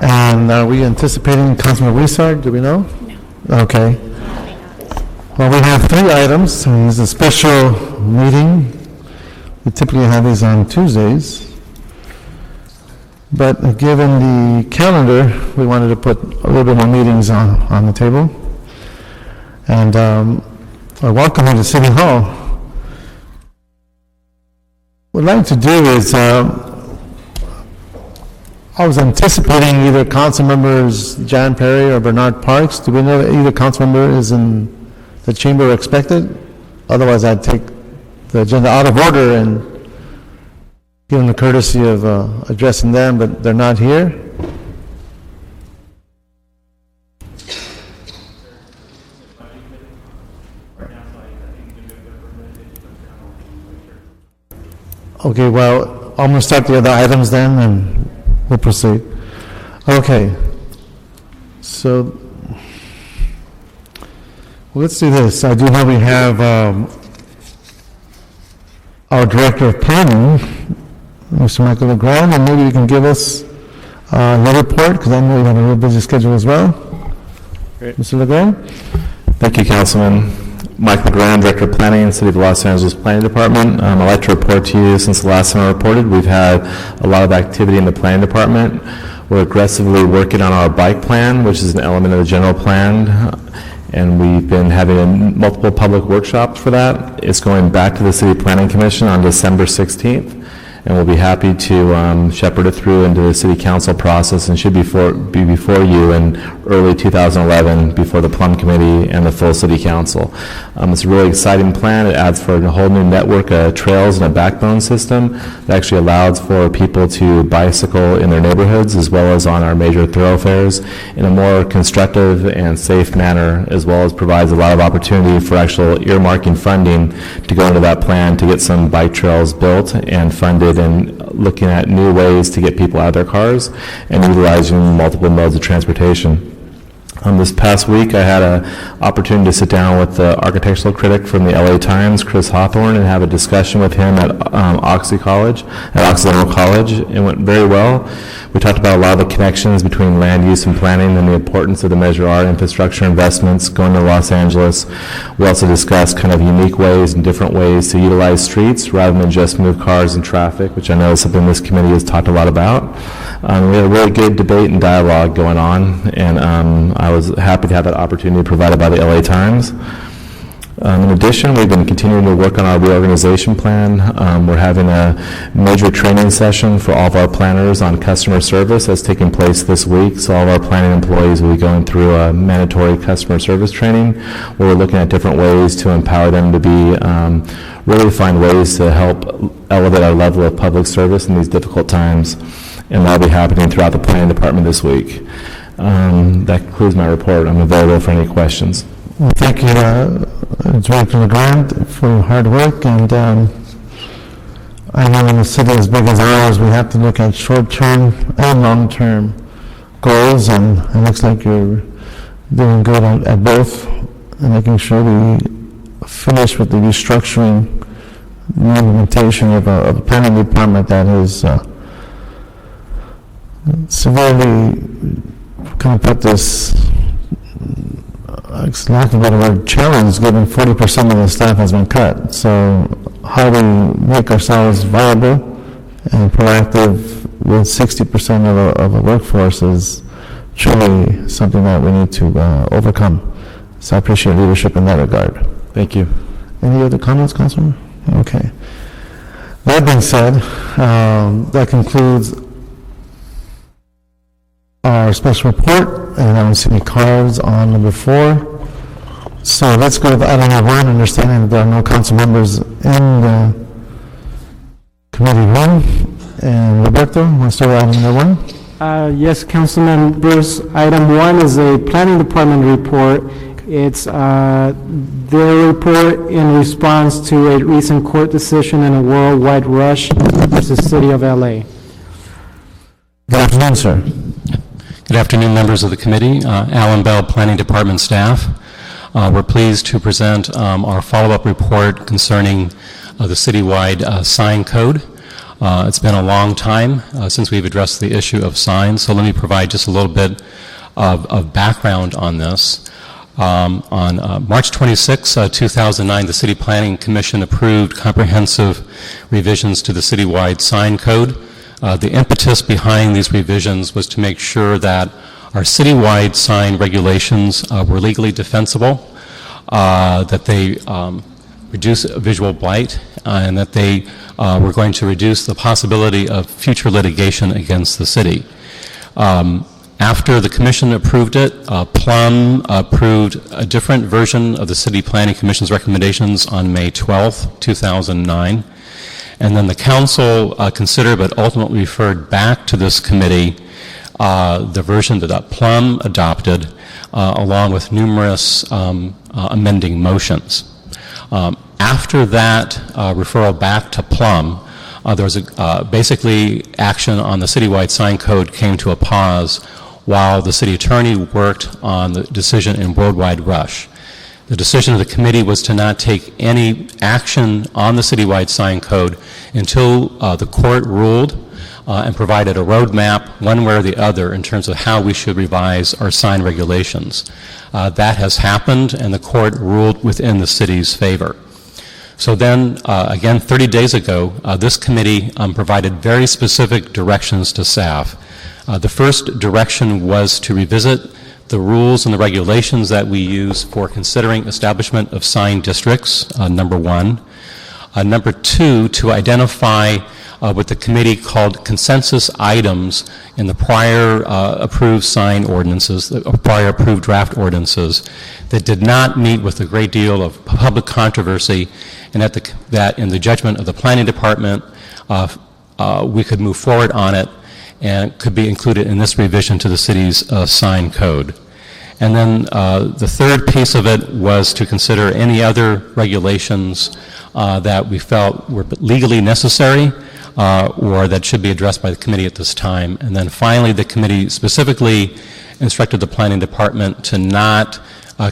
And are we anticipating Councilman Reesard? Do we know? No. Okay. Well, we have 3 items. It's a special meeting. We typically have these on Tuesdays. But given the calendar, we wanted to put a little bit more meetings on the table. And I welcome you to City Hall. What I'd like to do is, I was anticipating either council members Jan Perry or Bernard Parks. Do we know that either council member is in the chamber expected? Otherwise, I'd take the agenda out of order and give them the courtesy of addressing them, but they're not here. Okay, well, I'm going to start the other items then, and we'll proceed. Okay. So, let's do this. I do know we have our Director of Planning, Mr. Michael LeGrand, and maybe you can give us a report, because I know you have a real busy schedule as well. Great. Mr. LeGrand? Thank you, Councilman. Mike LeGrand, Director of Planning, City of Los Angeles Planning Department. I'd like to report to you, since the last time I reported, we've had a lot of activity in the Planning Department. We're aggressively working on our bike plan, which is an element of the general plan, and we've been having multiple public workshops for that. It's going back to the City Planning Commission on December 16th, and we'll be happy to shepherd it through into the City Council process, and should be before you in early 2011 before the Plum Committee and the full City Council. It's a really exciting plan. It adds for a whole new network of trails and a backbone system that actually allows for people to bicycle in their neighborhoods as well as on our major thoroughfares in a more constructive and safe manner, as well as provides a lot of opportunity for actual earmarking funding to go into that plan to get some bike trails built and funded, and looking at new ways to get people out of their cars and utilizing multiple modes of transportation. This past week, I had an opportunity to sit down with the architectural critic from the LA Times, Chris Hawthorne, and have a discussion with him at Occidental College. It went very well. We talked about a lot of the connections between land use and planning and the importance of the Measure R infrastructure investments going to Los Angeles. We also discussed kind of unique ways and different ways to utilize streets rather than just move cars and traffic, which I know is something this committee has talked a lot about. We had a really good debate and dialogue going on, and I was happy to have that opportunity provided by the LA Times. In addition, we've been continuing to work on our reorganization plan. We're having a major training session for all of our planners on customer service that's taking place this week. So all of our planning employees will be going through a mandatory customer service training, where we're looking at different ways to empower them to be really find ways to help elevate our level of public service in these difficult times. And that'll be happening throughout the planning department this week. That concludes my report. I'm available for any questions. Well, thank you, Director LeGrand, for your hard work. And I know in a city as big as ours, we have to look at short-term and long-term goals, and it looks like you're doing good at both, and making sure we finish with the restructuring, the implementation of a planning department that is severely kind of put this, lack of a better word, challenge, given 40% of the staff has been cut. So how we make ourselves viable and proactive with 60% of a workforce is truly something that we need to overcome. So I appreciate leadership in that regard. Thank you. Any other comments, Councilman? Okay. That being said, that concludes our special report, and I don't see any cards on number 4. So let's go to item number 1, understanding that there are no council members in the committee room. And Roberto, want to start with item number 1? Yes, Councilman Bruce. Item 1 is a planning department report. It's their report in response to a recent court decision in a worldwide rush versus City of LA. Good afternoon, sir. Good afternoon, members of the committee. Alan Bell, Planning Department staff. We're pleased to present our follow-up report concerning the citywide sign code. It's been a long time since we've addressed the issue of signs, so let me provide just a little bit of background on this. On March 26, 2009, the City Planning Commission approved comprehensive revisions to the citywide sign code. The impetus behind these revisions was to make sure that our citywide sign regulations were legally defensible, that they reduce visual blight, and that they were going to reduce the possibility of future litigation against the city. After the Commission approved it, Plum approved a different version of the City Planning Commission's recommendations on May 12, 2009. And then the Council considered but ultimately referred back to this committee the version that Plum adopted, along with numerous amending motions. After that referral back to Plum, there was basically action on the citywide sign code came to a pause while the city attorney worked on the decision in Worldwide Rush. The decision of the committee was to not take any action on the citywide sign code until the court ruled and provided a roadmap one way or the other in terms of how we should revise our sign regulations. That has happened, and the court ruled within the city's favor. So then, again, 30 days ago, this committee provided very specific directions to staff. The first direction was to revisit the rules and the regulations that we use for considering establishment of sign districts, number one. Number two, to identify what the committee called consensus items in the prior approved sign ordinances, prior approved draft ordinances, that did not meet with a great deal of public controversy, and that in the judgment of the Planning Department, we could move forward on it and could be included in this revision to the city's sign code. And then the third piece of it was to consider any other regulations that we felt were legally necessary or that should be addressed by the committee at this time. And then finally, the committee specifically instructed the Planning Department to not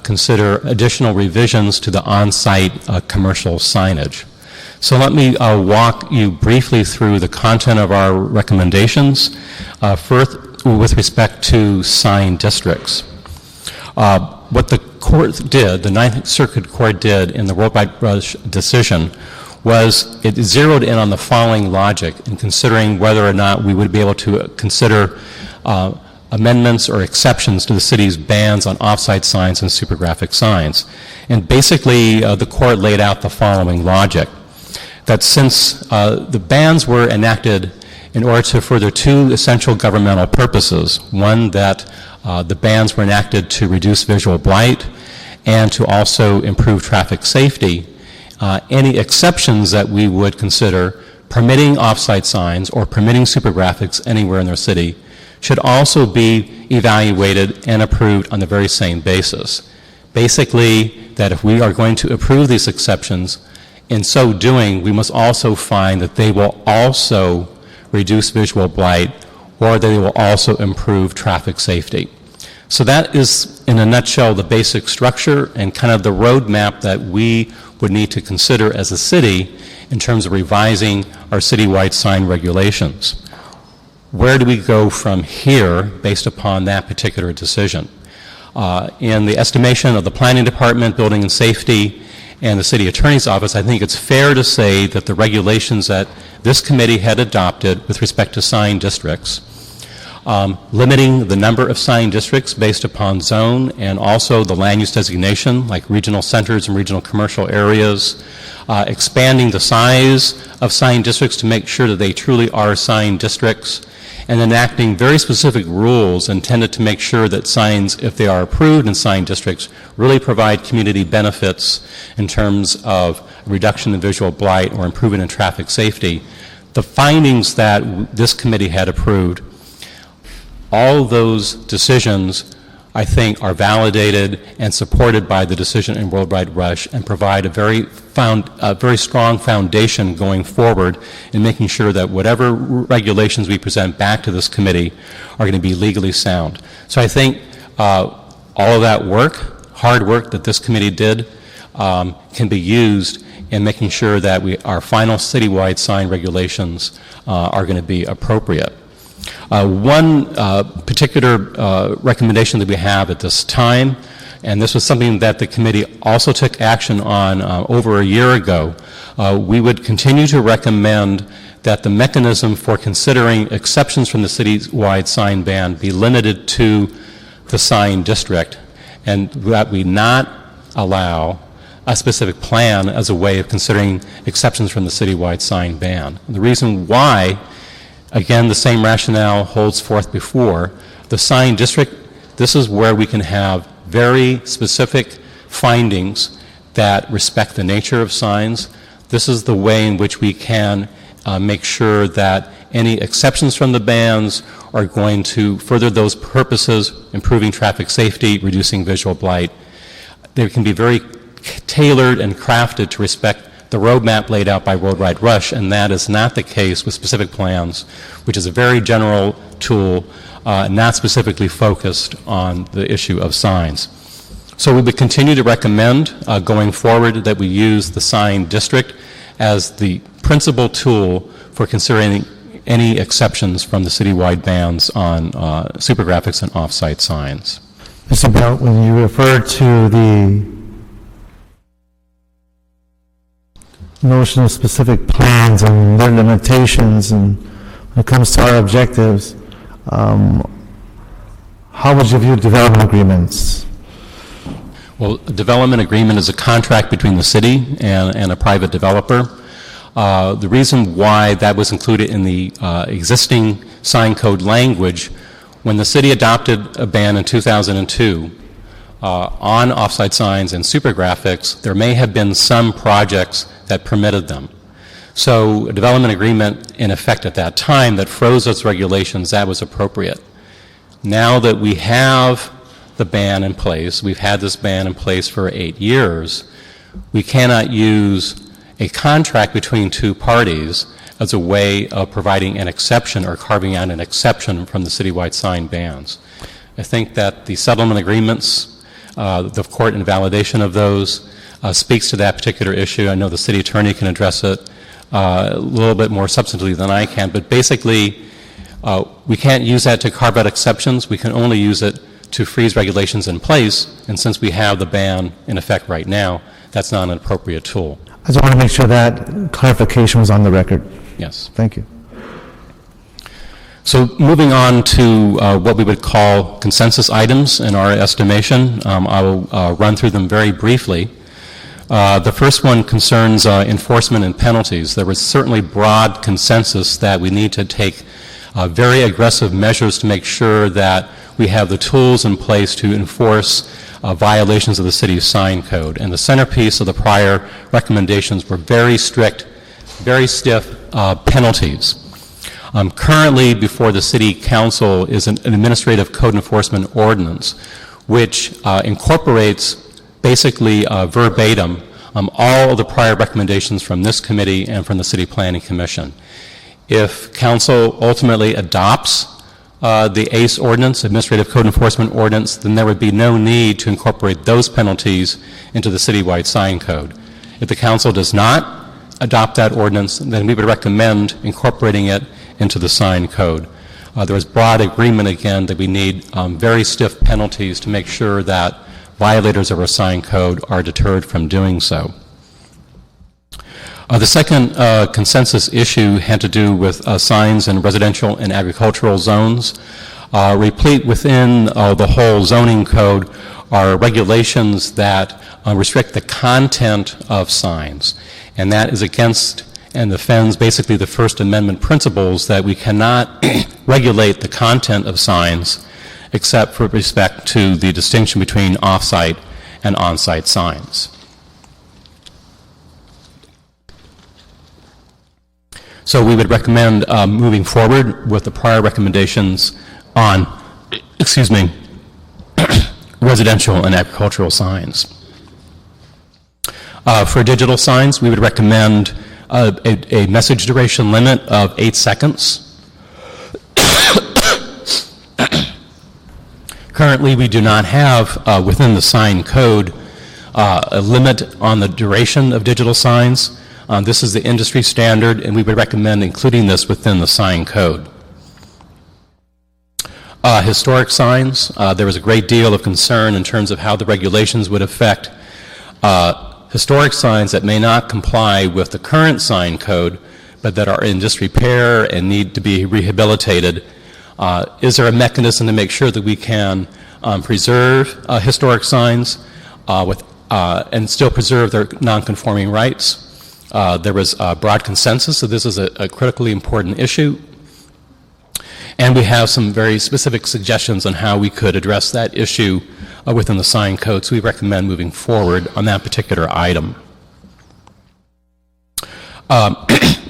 consider additional revisions to the on-site commercial signage. So let me walk you briefly through the content of our recommendations. First, with respect to sign districts. What the court did, the Ninth Circuit Court did in the Worldwide Rush decision, was it zeroed in on the following logic in considering whether or not we would be able to consider amendments or exceptions to the city's bans on off-site signs and supergraphic signs. And basically, the court laid out the following logic, that since the bans were enacted in order to further two essential governmental purposes, one, that the bans were enacted to reduce visual blight and to also improve traffic safety, any exceptions that we would consider permitting off-site signs or permitting supergraphics anywhere in their city should also be evaluated and approved on the very same basis. Basically, that if we are going to approve these exceptions, in so doing, we must also find that they will also reduce visual blight or that they will also improve traffic safety. So that is, in a nutshell, the basic structure and kind of the roadmap that we would need to consider as a city in terms of revising our citywide sign regulations. Where do we go from here based upon that particular decision? In the estimation of the Planning Department, Building and Safety, and the City Attorney's Office, I think it's fair to say that the regulations that this committee had adopted with respect to sign districts, limiting the number of sign districts based upon zone and also the land use designation, like regional centers and regional commercial areas, expanding the size of sign districts to make sure that they truly are sign districts, and enacting very specific rules intended to make sure that signs, if they are approved in sign districts, really provide community benefits in terms of reduction in visual blight or improvement in traffic safety. The findings that this committee had approved, all those decisions, I think, are validated and supported by the decision in Worldwide Rush and provide a very strong foundation going forward in making sure that whatever regulations we present back to this committee are going to be legally sound. So I think all of that work, hard work that this committee did, can be used and making sure that our final citywide sign regulations are going to be appropriate. One particular recommendation that we have at this time, and this was something that the committee also took action on over a year ago, we would continue to recommend that the mechanism for considering exceptions from the citywide sign ban be limited to the sign district, and that we not allow a specific plan as a way of considering exceptions from the citywide sign ban. The reason why, again, the same rationale holds forth before. The sign district, this is where we can have very specific findings that respect the nature of signs. This is the way in which we can make sure that any exceptions from the bans are going to further those purposes, improving traffic safety, reducing visual blight. They can be very tailored and crafted to respect the roadmap laid out by World Wide Rush, and that is not the case with specific plans, which is a very general tool, not specifically focused on the issue of signs. So we would continue to recommend going forward that we use the sign district as the principal tool for considering any exceptions from the citywide bans on supergraphics and off-site signs. Mr. Belt, when you refer to the notion of specific plans and their limitations, and when it comes to our objectives, how would you view development agreements? Well, a development agreement is a contract between the city and a private developer. The reason why that was included in the existing sign code language, when the city adopted a ban in 2002 on off-site signs and supergraphics, there may have been some projects that permitted them. So a development agreement in effect at that time that froze those regulations, that was appropriate. Now that we have the ban in place, we've had this ban in place for 8 years, we cannot use a contract between two parties as a way of providing an exception or carving out an exception from the citywide sign bans. I think that the settlement agreements, the court invalidation of those, speaks to that particular issue. I know the city attorney can address it a little bit more substantively than I can, but basically we can't use that to carve out exceptions. We can only use it to freeze regulations in place, and since we have the ban in effect right now, that's not an appropriate tool. I just want to make sure that clarification was on the record. Yes. Thank you. So moving on to what we would call consensus items in our estimation, I will run through them very briefly. The first one concerns enforcement and penalties. There was certainly broad consensus that we need to take very aggressive measures to make sure that we have the tools in place to enforce violations of the city's sign code. And the centerpiece of the prior recommendations were very strict, very stiff penalties. Currently before the City Council is an administrative code enforcement ordinance which incorporates basically verbatim all of the prior recommendations from this committee and from the City Planning Commission. If Council ultimately adopts the ACE ordinance, Administrative Code Enforcement Ordinance, then there would be no need to incorporate those penalties into the citywide sign code. If the Council does not adopt that ordinance, then we would recommend incorporating it into the sign code. There is broad agreement, again, that we need very stiff penalties to make sure that violators of our sign code are deterred from doing so. The second consensus issue had to do with signs in residential and agricultural zones. Replete within the whole zoning code are regulations that restrict the content of signs, and that is against and offends basically the First Amendment principles that we cannot regulate the content of signs except for respect to the distinction between off-site and on-site signs. So we would recommend moving forward with the prior recommendations on, residential and agricultural signs. For digital signs, we would recommend a message duration limit of 8 seconds. Currently, we do not have within the sign code a limit on the duration of digital signs. This is the industry standard, and we would recommend including this within the sign code. Historic signs, there was a great deal of concern in terms of how the regulations would affect historic signs that may not comply with the current sign code, but that are in disrepair and need to be rehabilitated. Is there a mechanism to make sure that we can preserve historic signs and still preserve their non-conforming rights? There was broad consensus, so this is a critically important issue. And we have some very specific suggestions on how we could address that issue within the sign code, so we recommend moving forward on that particular item.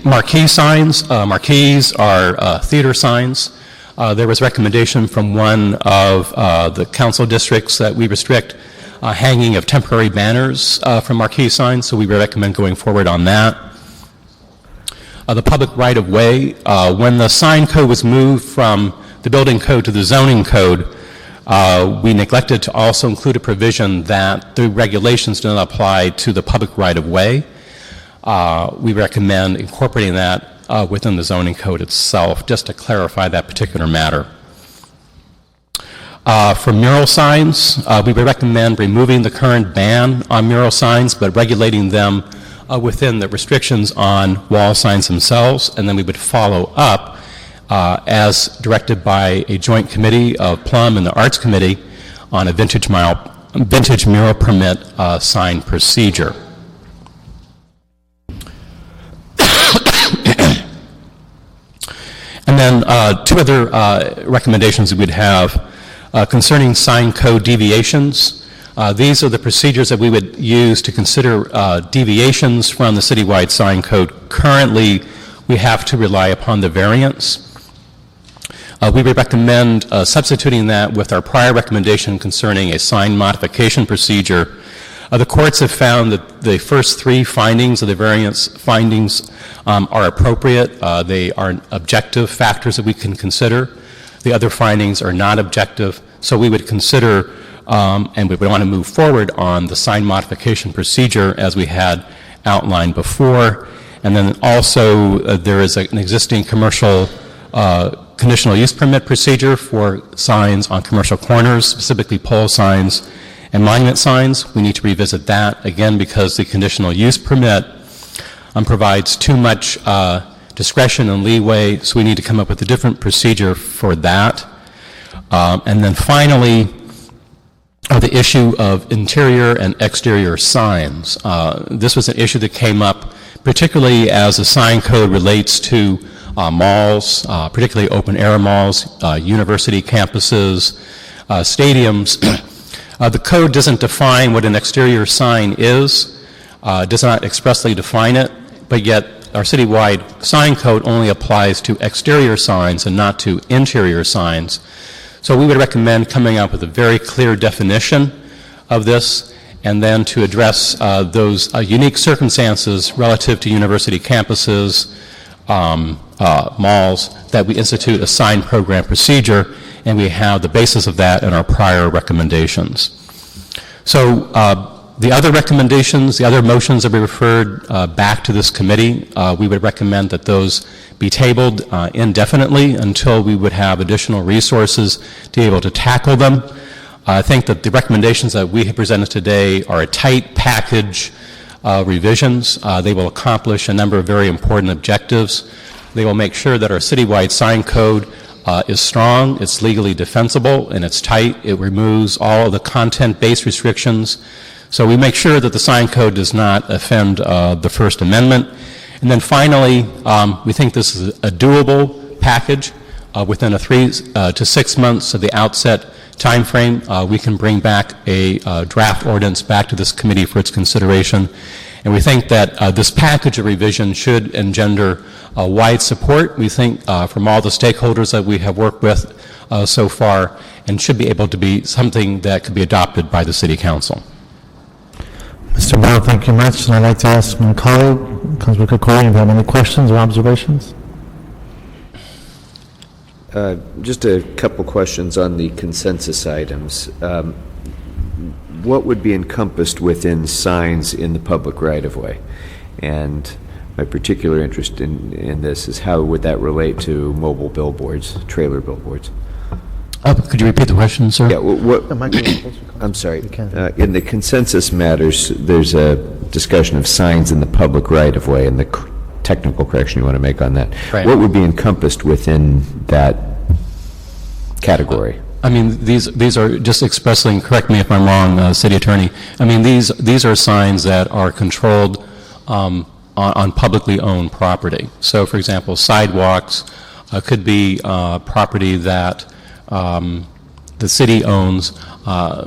Marquee signs. Marquees are theater signs. There was recommendation from one of the council districts that we restrict hanging of temporary banners from marquee signs, so we recommend going forward on that. The public right-of-way, when the sign code was moved from the building code to the zoning code, we neglected to also include a provision that the regulations do not apply to the public right-of-way. We recommend incorporating that within the zoning code itself, just to clarify that particular matter. For mural signs, we would recommend removing the current ban on mural signs, but regulating them within the restrictions on wall signs themselves, and then we would follow up as directed by a joint committee of Plum and the Arts Committee on a vintage mural permit sign procedure. And then two other recommendations we'd have concerning sign code deviations. These are the procedures that we would use to consider deviations from the citywide sign code. Currently, we have to rely upon the variance. We would recommend substituting that with our prior recommendation concerning a sign modification procedure. The courts have found that the first three findings of the variance findings are appropriate. They are objective factors that we can consider. The other findings are not objective, so we would consider and we would want to move forward on the sign modification procedure as we had outlined before. And then also there is an existing commercial conditional use permit procedure for signs on commercial corners, specifically pole signs and monument signs. We need to revisit that again because the conditional use permit provides too much discretion and leeway, so we need to come up with a different procedure for that. And then finally, the issue of interior and exterior signs. This was an issue that came up particularly as the sign code relates to malls, particularly open-air malls, university campuses, stadiums. The code doesn't define what an exterior sign is, does not expressly define it, but yet our citywide sign code only applies to exterior signs and not to interior signs. So we would recommend coming up with a very clear definition of this, and then to address those unique circumstances relative to university campuses, malls, that we institute a sign program procedure, and we have the basis of that in our prior recommendations. So the other recommendations, the other motions that we referred back to this committee, we would recommend that those be tabled indefinitely until we would have additional resources to be able to tackle them. I think that the recommendations that we have presented today are a tight package of revisions. They will accomplish a number of very important objectives. They will make sure that our citywide sign code is strong, it's legally defensible, and it's tight. It removes all of the content-based restrictions. So we make sure that the sign code does not offend the First Amendment. And then finally, we think this is a doable package. Within a 3 to 6 months of the outset time frame, we can bring back a draft ordinance back to this committee for its consideration. And we think that this package of revision should engender wide support, we think, from all the stakeholders that we have worked with so far, and should be able to be something that could be adopted by the City Council. Mr. Bell, thank you much. And I'd like to ask my colleague, Councilor Corey, if you have any questions or observations. Just a couple questions on the consensus items. what would be encompassed within signs in the public right-of-way? And my particular interest in this is how would that relate to mobile billboards, trailer billboards? Could you repeat the question, sir? Yeah, I'm sorry. You can. In the consensus matters, there's a discussion of signs in the public right-of-way and the technical correction you want to make on that. Right. What would be encompassed within that category? I mean, these are just expressly, and correct me if I'm wrong, City Attorney. I mean, these are signs that are controlled on publicly owned property. So, for example, sidewalks could be property that the city owns.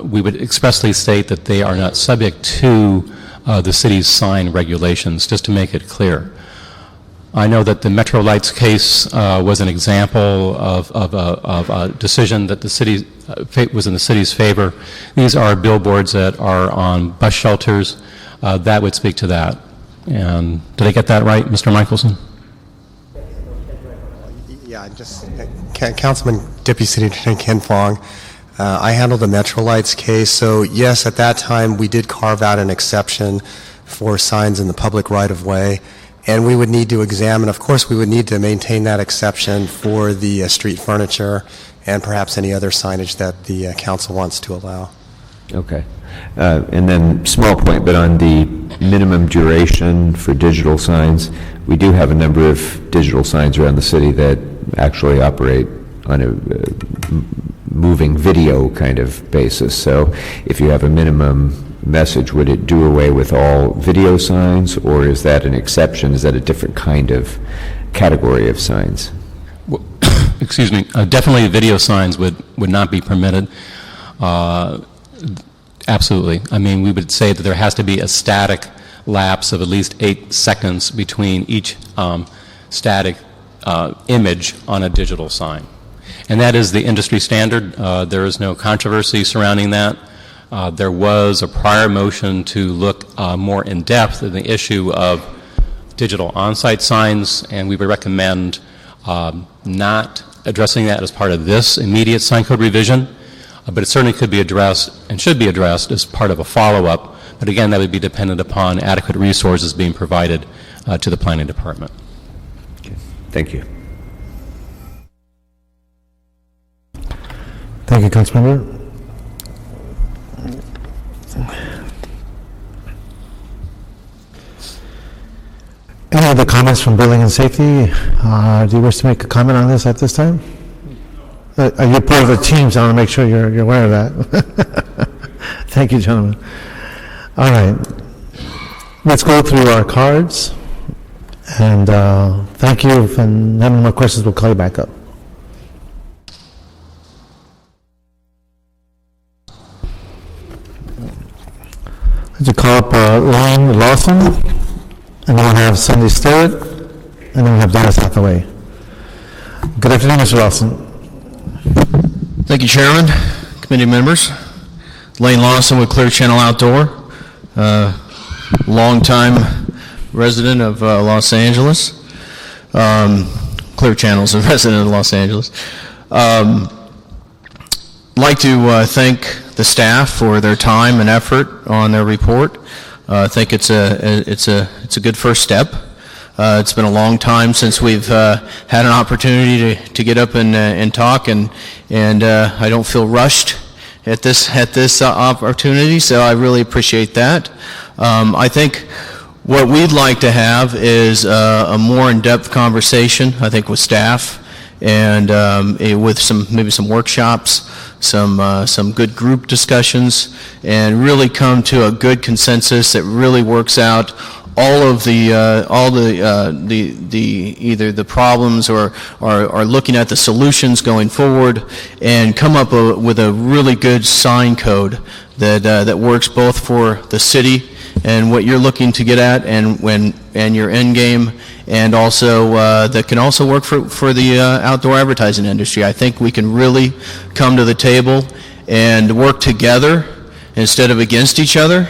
We would expressly state that they are not subject to the city's sign regulations, just to make it clear. I know that the Metro Lights case was an example of a decision that the city was in the city's favor. These are billboards that are on bus shelters. That would speak to that. And did I get that right, Mr. Michelson? Yeah, just Councilman Deputy City Attorney Ken Fong. I handled the Metro Lights case, so yes, at that time we did carve out an exception for signs in the public right-of-way, and we would need to examine, of course we would need to maintain that exception for the street furniture and perhaps any other signage that the council wants to allow. Okay. And then, small point, but on the minimum duration for digital signs, we do have a number of digital signs around the city that actually operate on a moving video kind of basis. So if you have a minimum message, would it do away with all video signs, or is that an exception? Is that a different kind of category of signs? Well, excuse me. Definitely video signs would not be permitted. Absolutely. I mean, we would say that there has to be a static lapse of at least 8 seconds between each static image on a digital sign. And that is the industry standard. There is no controversy surrounding that. There was a prior motion to look more in depth at the issue of digital on-site signs, and we would recommend not addressing that as part of this immediate sign code revision. But it certainly could be addressed and should be addressed as part of a follow-up. But again, that would be dependent upon adequate resources being provided to the planning department. Okay. Thank you. Thank you, Councilmember. Any other comments from Building and Safety? Do you wish to make a comment on this at this time? You're part of the team, so I want to make sure you're aware of that. Thank you, gentlemen. All right. Let's go through our cards. And thank you. If and any more questions, we'll call you back up. Let's call up Lane Lawson. And then we'll have Cindy Stewart. And then we'll have Dennis Hathaway. Good afternoon, Mr. Lawson. Thank you, Chairman, committee members. Lane Lawson with Clear Channel Outdoor, longtime resident of Los Angeles. Clear Channel is a resident of Los Angeles. Like to thank the staff for their time and effort on their report. I think it's a good first step. It's been a long time since we've had an opportunity to get up and talk, and I don't feel rushed at this opportunity, so I really appreciate that. I think what we'd like to have is a more in-depth conversation, I think, with staff and with maybe some workshops, some good group discussions, and really come to a good consensus that really works out all the either the problems or looking at the solutions going forward, and come up with a really good sign code that works both for the city and what you're looking to get at, and your end game, and also that can also work for the outdoor advertising industry. I think we can really come to the table and work together instead of against each other.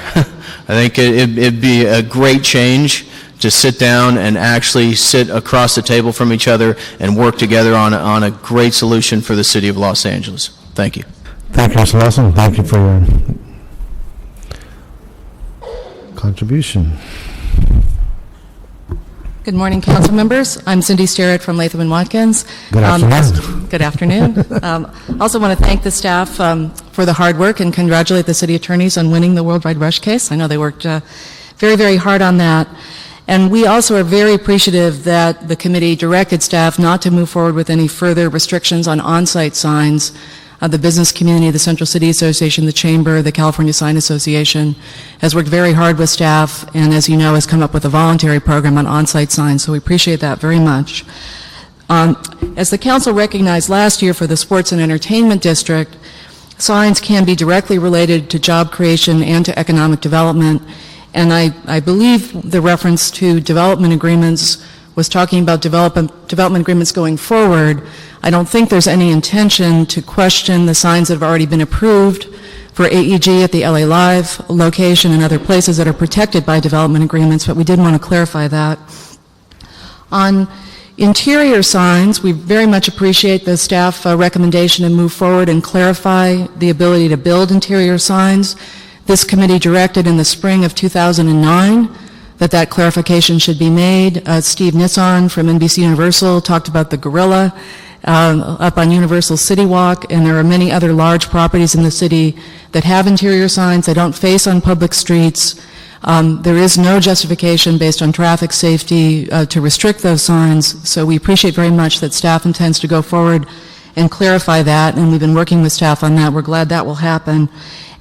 I think it'd be a great change to sit down and actually sit across the table from each other and work together on a great solution for the city of Los Angeles. Thank you. Thank you, Mr. Lawson. Thank you for your contribution. Good morning, council members. I'm Cindy Sterrett from Latham and Watkins. Good afternoon. Good afternoon. Also want to thank the staff for the hard work and congratulate the city attorneys on winning the Worldwide Rush case. I know they worked very, very hard on that. And we also are very appreciative that the committee directed staff not to move forward with any further restrictions on on-site signs. The business community, the Central City Association, the Chamber, the California Sign Association has worked very hard with staff and, as you know, has come up with a voluntary program on on-site signs, so we appreciate that very much. As the council recognized last year for the Sports and Entertainment District, signs can be directly related to job creation and to economic development, and I believe the reference to development agreements was talking about development agreements going forward. I don't think there's any intention to question the signs that have already been approved for AEG at the LA Live location and other places that are protected by development agreements, but we did want to clarify that. On interior signs, we very much appreciate the staff recommendation to move forward and clarify the ability to build interior signs. This committee directed in the spring of 2009 that clarification should be made. Steve Nisson from NBC Universal talked about the gorilla up on Universal City Walk, and there are many other large properties in the city that have interior signs. They don't face on public streets. There is no justification based on traffic safety to restrict those signs, so we appreciate very much that staff intends to go forward and clarify that, and we've been working with staff on that. We're glad that will happen.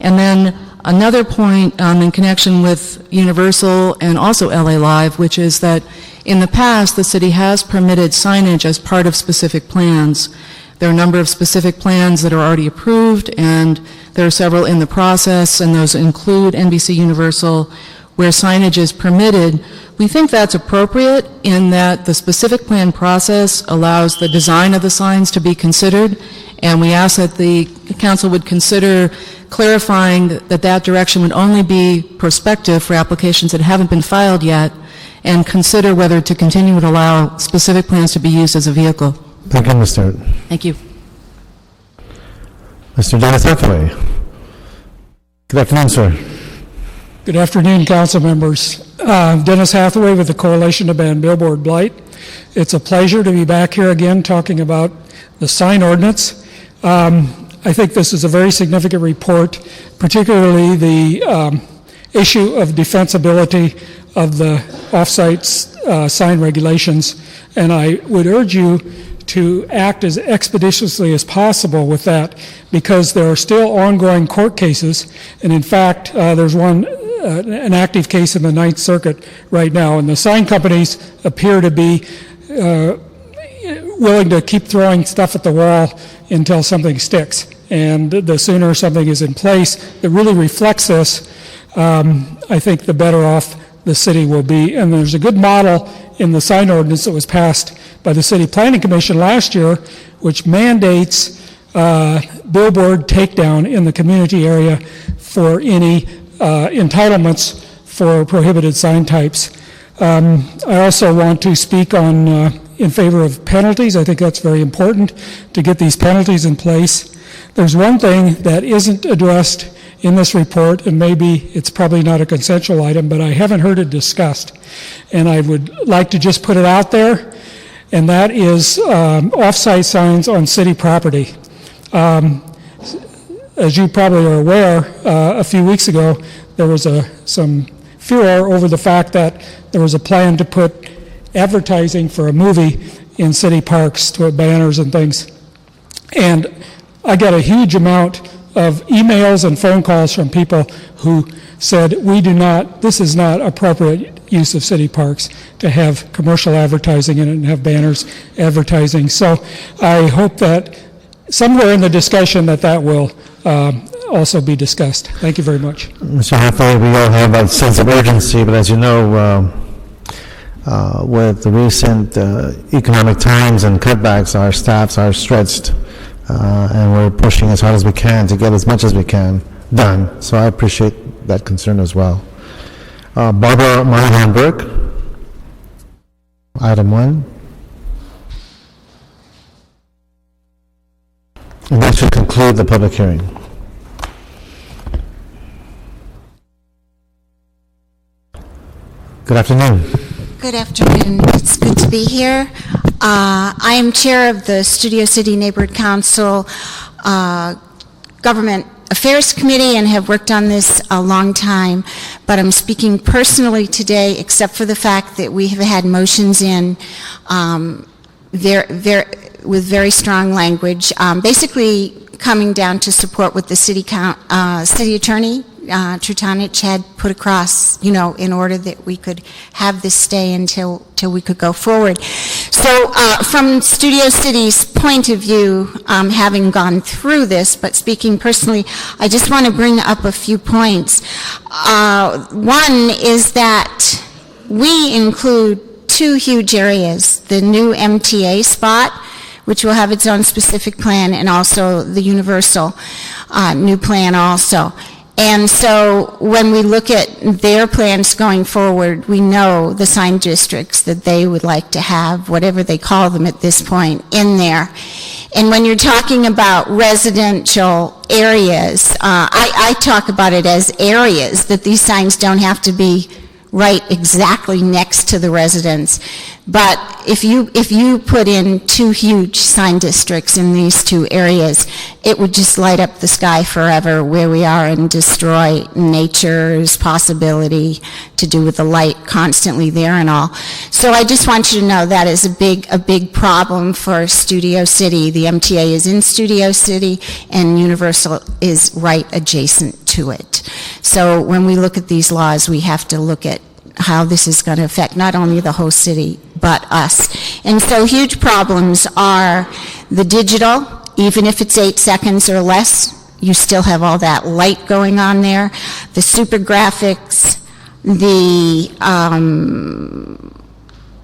And then another point in connection with Universal and also LA Live, which is that in the past the city has permitted signage as part of specific plans. There are a number of specific plans that are already approved, and there are several in the process, and those include NBC Universal, where signage is permitted. We think that's appropriate in that the specific plan process allows the design of the signs to be considered, and we ask that the council would consider clarifying that direction would only be prospective for applications that haven't been filed yet, and consider whether to continue to allow specific plans to be used as a vehicle. Thank you, Mr. Thank you. Mr. Dennis Hathaway. Good afternoon, sir. Good afternoon, council members. Dennis Hathaway with the Coalition to Ban Billboard Blight. It's a pleasure to be back here again talking about the sign ordinance. I think this is a very significant report, particularly the issue of defensibility of the off-site sign regulations, and I would urge you to act as expeditiously as possible with that, because there are still ongoing court cases, and in fact there's an active case in the Ninth Circuit right now, and the sign companies appear to be willing to keep throwing stuff at the wall until something sticks, and the sooner something is in place that really reflects this, I think the better off the city will be. And there's a good model in the sign ordinance that was passed by the City Planning Commission last year, which mandates billboard takedown in the community area for any entitlements for prohibited sign types. I also want to speak on in favor of penalties. I think that's very important to get these penalties in place. There's one thing that isn't addressed in this report, and maybe it's probably not a consensual item, but I haven't heard it discussed, and I would like to just put it out there, and that is off-site signs on city property. As you probably are aware, a few weeks ago there was some furor over the fact that there was a plan to put advertising for a movie in city parks, to banners and things, and I got a huge amount of emails and phone calls from people who said, this is not appropriate use of city parks to have commercial advertising in it and have banners advertising. So I hope that somewhere in the discussion that will also be discussed. Thank you very much. Mr. Hathaway, we all have a sense of urgency, but as you know, with the recent economic times and cutbacks, our staffs are stretched. And we're pushing as hard as we can to get as much as we can done. So I appreciate that concern as well. Barbara Monahan-Burke, item 1. And that should conclude the public hearing. Good afternoon. Good afternoon. It's good to be here. I am chair of the Studio City Neighborhood Council Government Affairs Committee and have worked on this a long time, but I'm speaking personally today except for the fact that we have had motions in with very strong language, basically coming down to support what the city attorney, Trutanich, had put across, in order that we could have this stay until we could go forward. So from Studio City's point of view, having gone through this, but speaking personally, I just want to bring up a few points. One is that we include two huge areas, the new MTA spot, which will have its own specific plan, and also the universal new plan also. And so when we look at their plans going forward, we know the sign districts that they would like to have, whatever they call them at this point, in there. And when you're talking about residential areas, I talk about it as areas, that these signs don't have to be right exactly next to the residence. But if you put in two huge sign districts in these two areas, it would just light up the sky forever where we are and destroy nature's possibility to do with the light constantly there and all. So I just want you to know that is a big problem for Studio City. The MTA is in Studio City and Universal is right adjacent to it. So when we look at these laws, we have to look at how this is going to affect not only the whole city, but us. And so huge problems are the digital, even if it's 8 seconds or less, you still have all that light going on there. The super graphics, the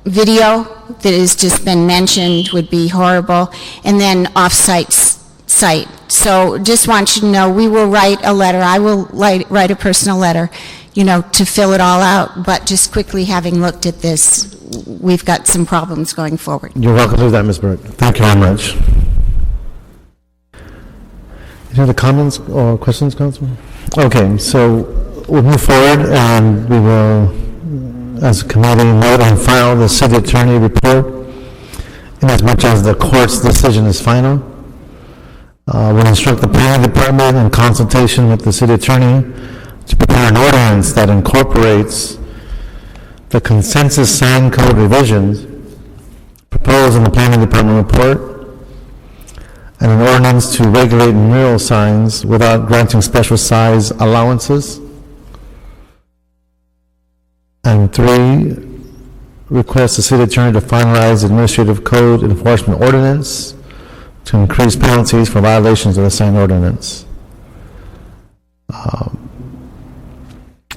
video that has just been mentioned would be horrible, and then off-site site. So just want you to know, we will write a letter. I will write a personal letter, to fill it all out, but just quickly having looked at this, we've got some problems going forward. You're welcome to do that, Ms. Burke. Thank you very much. Any other comments or questions, Councilman? Okay, so we'll move forward and we will, as a committee, note and file the city attorney report in as much as the court's decision is final. We'll instruct the planning department in consultation with the city attorney to prepare an ordinance that incorporates the consensus sign code revisions proposed in the planning department report, and an ordinance to regulate mural signs without granting special size allowances. And 3, request the city attorney to finalize the administrative code enforcement ordinance to increase penalties for violations of the sign ordinance.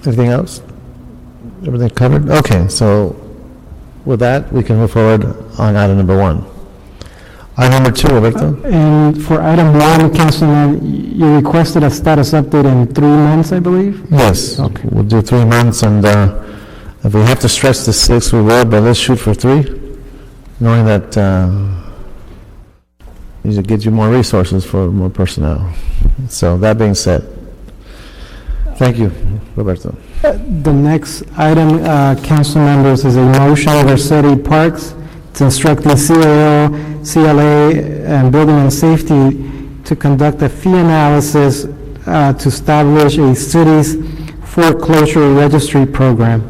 Anything else? Everything covered? Okay, so with that, we can move forward on item number 1. Item number 2, Roberto? And for item 1, Councilman, you requested a status update in 3 months, I believe? Yes, Okay. we'll do 3 months, and if we have to stretch to 6, we will, but let's shoot for 3, knowing that these will get you more resources for more personnel. So that being said, thank you, Roberto. The next item, council members, is a motion over city parks to instruct the CLA, and Building and Safety to conduct a fee analysis to establish a city's foreclosure registry program.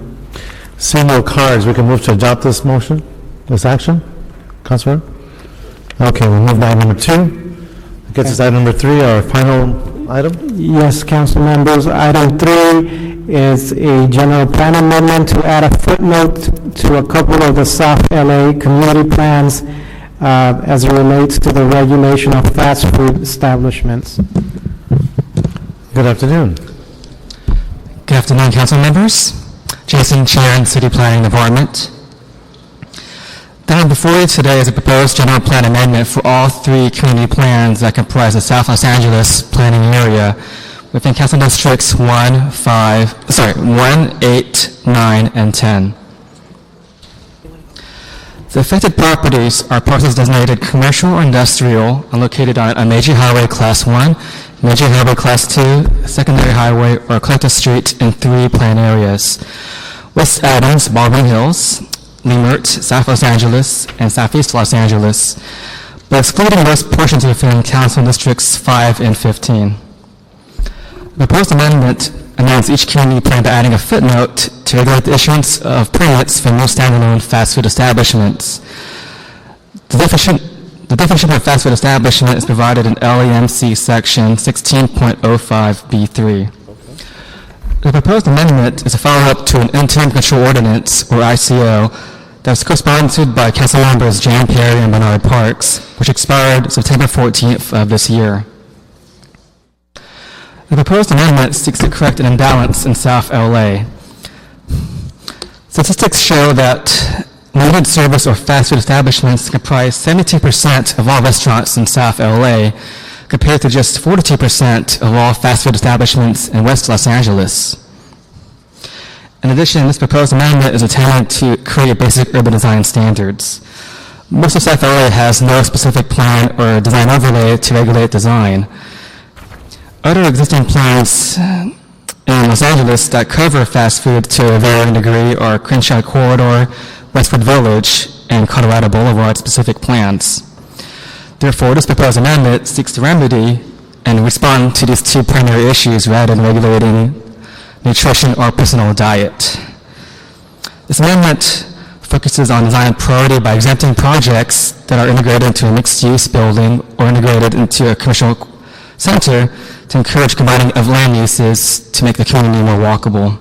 Seeing no cards, we can move to adopt this motion, this action. Councilor? Okay, we'll move to item number 2. I guess it's item number 3, our final item. Yes, council members. Item 3 is a general plan amendment to add a footnote to a couple of the South LA community plans as it relates to the regulation of fast food establishments. Good afternoon. Good afternoon, council members. Jason, Chair in City Planning Department. Down before you today is a proposed general plan amendment for all 3 community plans that comprise the South Los Angeles planning area within council districts 1, 8, 9, and 10. The affected properties are parcels designated commercial or industrial and located on a major highway class 1, major highway class 2, secondary highway, or collector street in 3 plan areas. West Adams, Baldwin Hills, Leimert, South Los Angeles, and Southeast Los Angeles, but excluding those portions within Council Districts 5 and 15. The proposed amendment amends each community plan by adding a footnote to regulate the issuance of permits for new standalone fast food establishments. The definition of fast food establishment is provided in LEMC section 16.05B3. The proposed amendment is a follow-up to an interim control ordinance, or ICO, that was co-sponsored by council members Jan Perry and Bernard Parks, which expired September 14th of this year. The proposed amendment seeks to correct an imbalance in South LA. Statistics show that limited service or fast food establishments comprise 72% of all restaurants in South LA, compared to just 42% of all fast food establishments in West Los Angeles. In addition, this proposed amendment is intended to create basic urban design standards. Most of South LA has no specific plan or design overlay to regulate design. Other existing plans in Los Angeles that cover fast food to a varying degree are Crenshaw Corridor, Westwood Village, and Colorado Boulevard specific plans. Therefore, this proposed amendment seeks to remedy and respond to these two primary issues rather than regulating nutrition or personal diet. This amendment focuses on design priority by exempting projects that are integrated into a mixed-use building or integrated into a commercial center to encourage combining of land uses to make the community more walkable.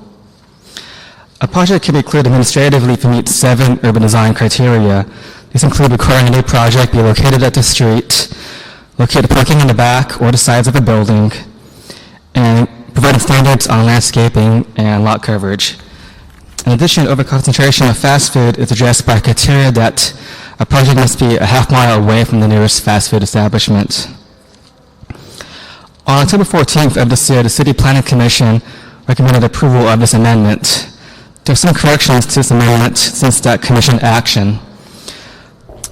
A project can be cleared administratively if it meets 7 urban design criteria. These include requiring a new project be located at the street, locate parking in the back or the sides of a building, and providing standards on landscaping and lot coverage. In addition, overconcentration of fast food is addressed by criteria that a project must be a half-mile away from the nearest fast food establishment. On October 14th of this year, the City Planning Commission recommended approval of this amendment. There are some corrections to this amendment since that commission action.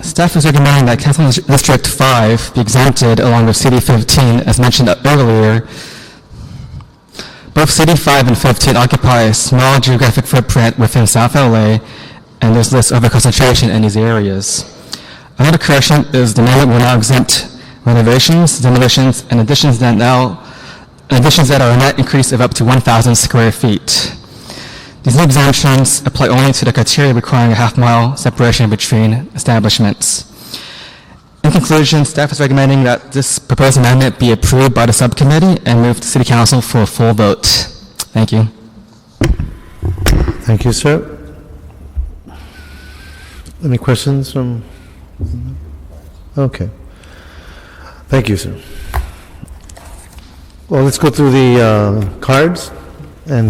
Staff is recommending that Council District 5 be exempted along with City 15, as mentioned earlier. Both City 5 and 15 occupy a small geographic footprint within South LA, and there's less overconcentration in these areas. Another correction is the amendment will now exempt renovations, demolitions, and additions that are a net increase of up to 1,000 square feet. These new exemptions apply only to the criteria requiring a half-mile separation between establishments. In conclusion, staff is recommending that this proposed amendment be approved by the subcommittee and moved to City Council for a full vote. Thank you. Thank you, sir. Any questions from? Okay. Thank you, sir. Well, let's go through the cards, and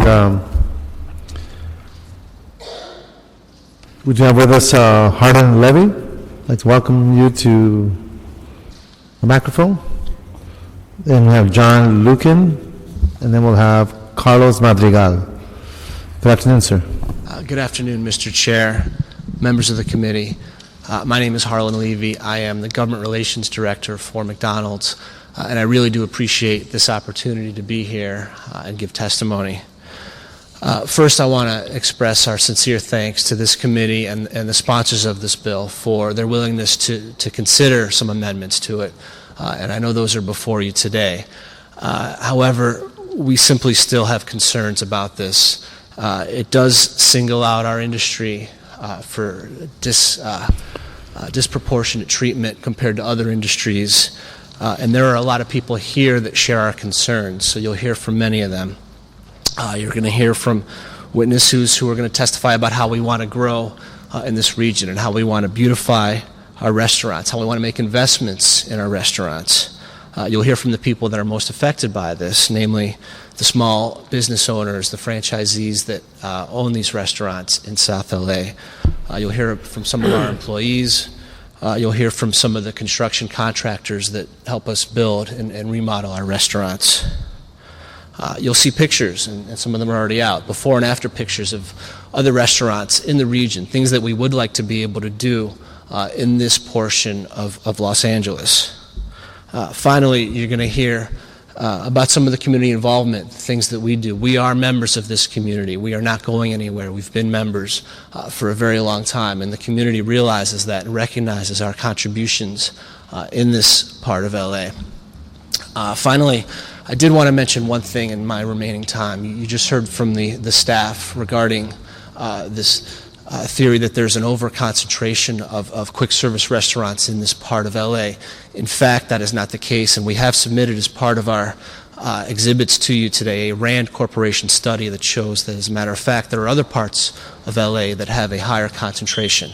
we do have with us Hardin Levy. I'd like to welcome you to the microphone. Then we have John Lukin, and then we'll have Carlos Madrigal. Good afternoon, sir. Good afternoon, Mr. Chair, members of the committee. My name is Harlan Levy. I am the Government Relations Director for McDonald's, and I really do appreciate this opportunity to be here and give testimony. First, I want to express our sincere thanks to this committee and the sponsors of this bill for their willingness to consider some amendments to it, and I know those are before you today. However, we simply still have concerns about this. It does single out our industry for disproportionate treatment compared to other industries, and there are a lot of people here that share our concerns, so you'll hear from many of them. You're going to hear from witnesses who are going to testify about how we want to grow in this region and how we want to beautify our restaurants, how we want to make investments in our restaurants. You'll hear from the people that are most affected by this, namely the small business owners, the franchisees that own these restaurants in South LA. You'll hear from some of our employees. You'll hear from some of the construction contractors that help us build and remodel our restaurants. You'll see pictures, and some of them are already out, before and after pictures of other restaurants in the region, things that we would like to be able to do in this portion of Los Angeles. Finally, you're going to hear about some of the community involvement, things that we do. We are members of this community. We are not going anywhere. We've been members for a very long time, and the community realizes that and recognizes our contributions in this part of LA. Finally, I did want to mention one thing in my remaining time. You just heard from the staff regarding this theory that there's an over-concentration of quick-service restaurants in this part of LA. In fact, that is not the case, and we have submitted as part of our exhibits to you today a RAND Corporation study that shows that, as a matter of fact, there are other parts of LA that have a higher concentration.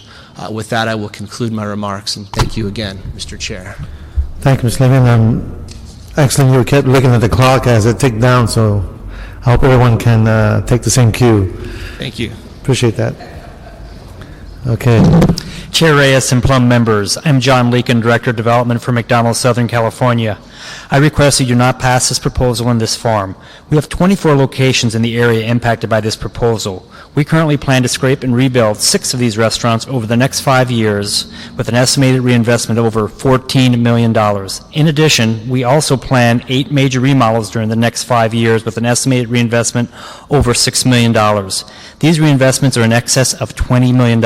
With that, I will conclude my remarks, and thank you again, Mr. Chair. Thank you, Mr. Lehman. Excellent, you kept looking at the clock as it ticked down, so I hope everyone can take the same cue. Thank you. Appreciate that. Okay. Chair Reyes and Plum members, I'm John Leakin, Director of Development for McDonald's Southern California. I request that you do not pass this proposal in this form. We have 24 locations in the area impacted by this proposal. We currently plan to scrape and rebuild 6 of these restaurants over the next 5 years with an estimated reinvestment of over $14 million. In addition, we also plan 8 major remodels during the next 5 years with an estimated reinvestment over $6 million. These reinvestments are in excess of $20 million.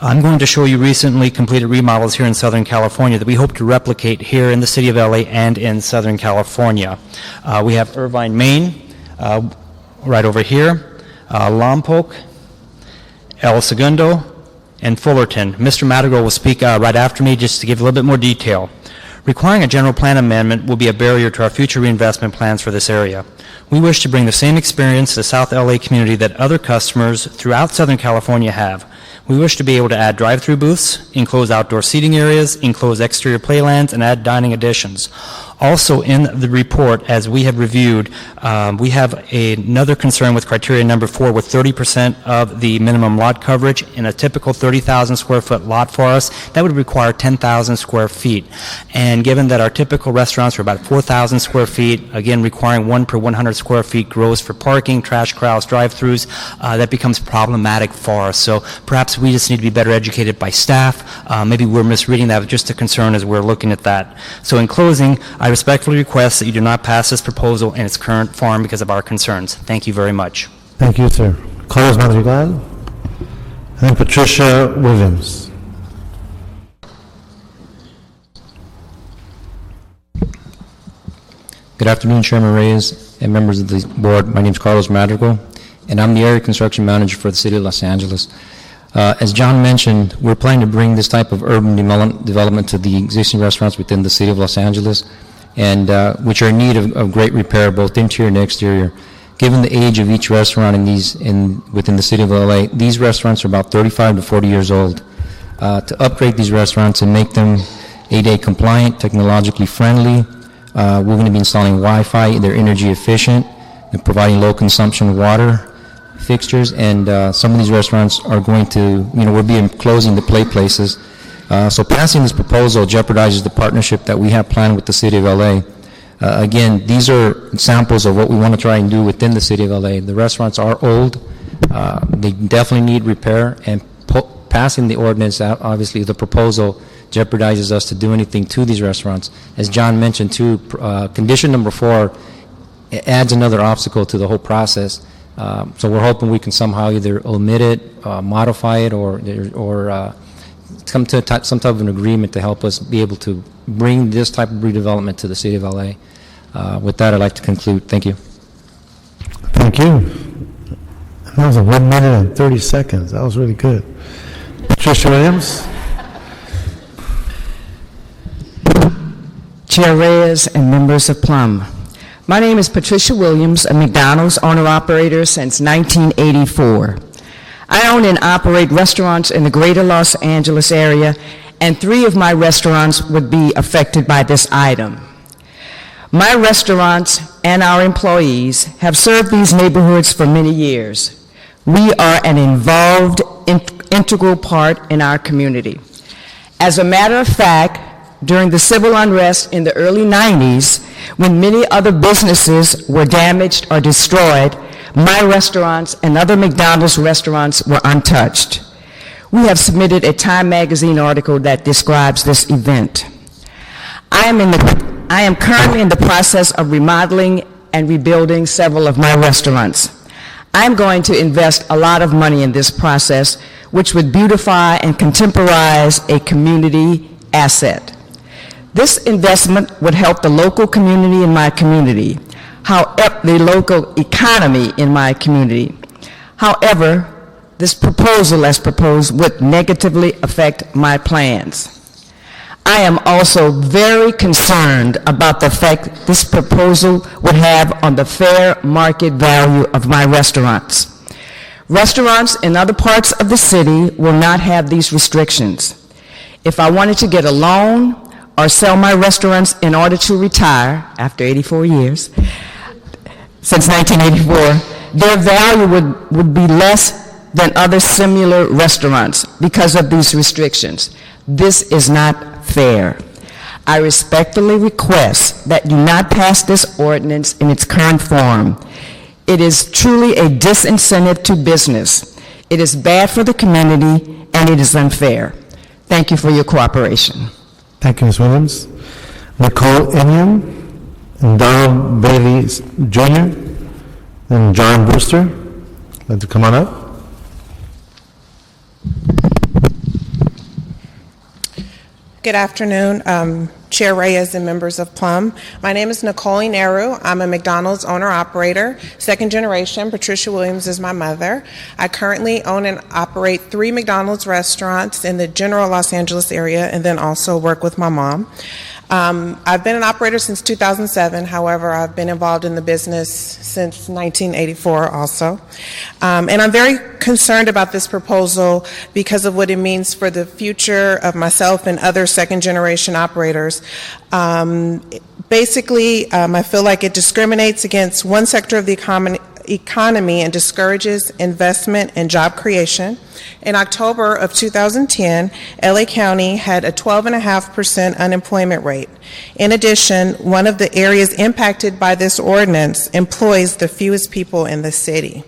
I'm going to show you recently completed remodels here in Southern California that we hope to replicate here in the city of LA and in Southern California. We have Irvine, Maine, right over here, Lompoc, El Segundo, and Fullerton. Mr. Madrigal will speak right after me just to give a little bit more detail. Requiring a general plan amendment will be a barrier to our future reinvestment plans for this area. We wish to bring the same experience to the South LA community that other customers throughout Southern California have. We wish to be able to add drive-through booths, enclose outdoor seating areas, enclose exterior playlands, and add dining additions. Also in the report, as we have reviewed, we have another concern with criteria number 4 with 30% of the minimum lot coverage in a typical 30,000 square foot lot for us. That would require 10,000 square feet. And given that our typical restaurants are about 4,000 square feet, again requiring 1 per 100 square feet gross for parking, trash corrals, drive-throughs, that becomes problematic for us. So perhaps we just need to be better educated by staff. Maybe we're misreading that, but just a concern as we're looking at that. So in closing, I respectfully request that you do not pass this proposal in its current form because of our concerns. Thank you very much. Thank you, sir. Carlos Madrigal, and Patricia Williams. Good afternoon, Chairman Reyes and members of the board. My name is Carlos Madrigal, and I'm the Area Construction Manager for the City of Los Angeles. As John mentioned, we're planning to bring this type of urban development to the existing restaurants within the City of Los Angeles, and which are in need of great repair, both interior and exterior. Given the age of each restaurant within the City of LA, these restaurants are about 35 to 40 years old. To upgrade these restaurants and make them ADA compliant, technologically friendly, we're going to be installing Wi-Fi. They're energy efficient and providing low consumption water fixtures, and some of these restaurants are going to, we'll be closing the play places. So passing this proposal jeopardizes the partnership that we have planned with the City of LA. Again, these are examples of what we want to try and do within the City of LA. The restaurants are old. They definitely need repair, and passing the ordinance out, obviously the proposal jeopardizes us to do anything to these restaurants. As John mentioned too, condition number 4 adds another obstacle to the whole process. So we're hoping we can somehow either omit it, modify it, or come to some type of an agreement to help us be able to bring this type of redevelopment to the City of LA. With that, I'd like to conclude. Thank you. Thank you. That was 1 minute and 30 seconds. That was really good. Patricia Williams. Chair Reyes and members of Plum. My name is Patricia Williams, a McDonald's owner-operator since 1984. I own and operate restaurants in the greater Los Angeles area, and 3 of my restaurants would be affected by this item. My restaurants and our employees have served these neighborhoods for many years. We are an involved, integral part in our community. As a matter of fact, during the civil unrest in the early 90s, when many other businesses were damaged or destroyed, my restaurants and other McDonald's restaurants were untouched. We have submitted a Time magazine article that describes this event. I am in the I am currently in the process of remodeling and rebuilding several of my restaurants. I'm going to invest a lot of money in this process, which would beautify and contemporize a community asset. This investment would help the local community in my community, the local economy in my community. However, this proposal as proposed would negatively affect my plans. I am also very concerned about the effect this proposal would have on the fair market value of my restaurants. Restaurants in other parts of the city will not have these restrictions. If I wanted to get a loan or sell my restaurants in order to retire after 84 years, since 1984, their value would be less than other similar restaurants because of these restrictions. This is not fair. I respectfully request that you not pass this ordinance in its current form. It is truly a disincentive to business. It is bad for the community, and it is unfair. Thank you for your cooperation. Thank you, Ms. Williams. Nicole Ingham and Donald Bailey Jr. and John Brewster. Like to come on up. Good afternoon, Chair Reyes and members of Plum. My name is Nicole Nehru. I'm a McDonald's owner-operator, second generation. Patricia Williams is my mother. I currently own and operate 3 McDonald's restaurants in the general Los Angeles area and then also work with my mom. I've been an operator since 2007. However, I've been involved in the business since 1984 also. And I'm very concerned about this proposal because of what it means for the future of myself and other second-generation operators. Basically, I feel like it discriminates against one sector of the economy and discourages investment and job creation. In October of 2010, LA County had a 12.5% unemployment rate. In addition, one of the areas impacted by this ordinance employs the fewest people in the city.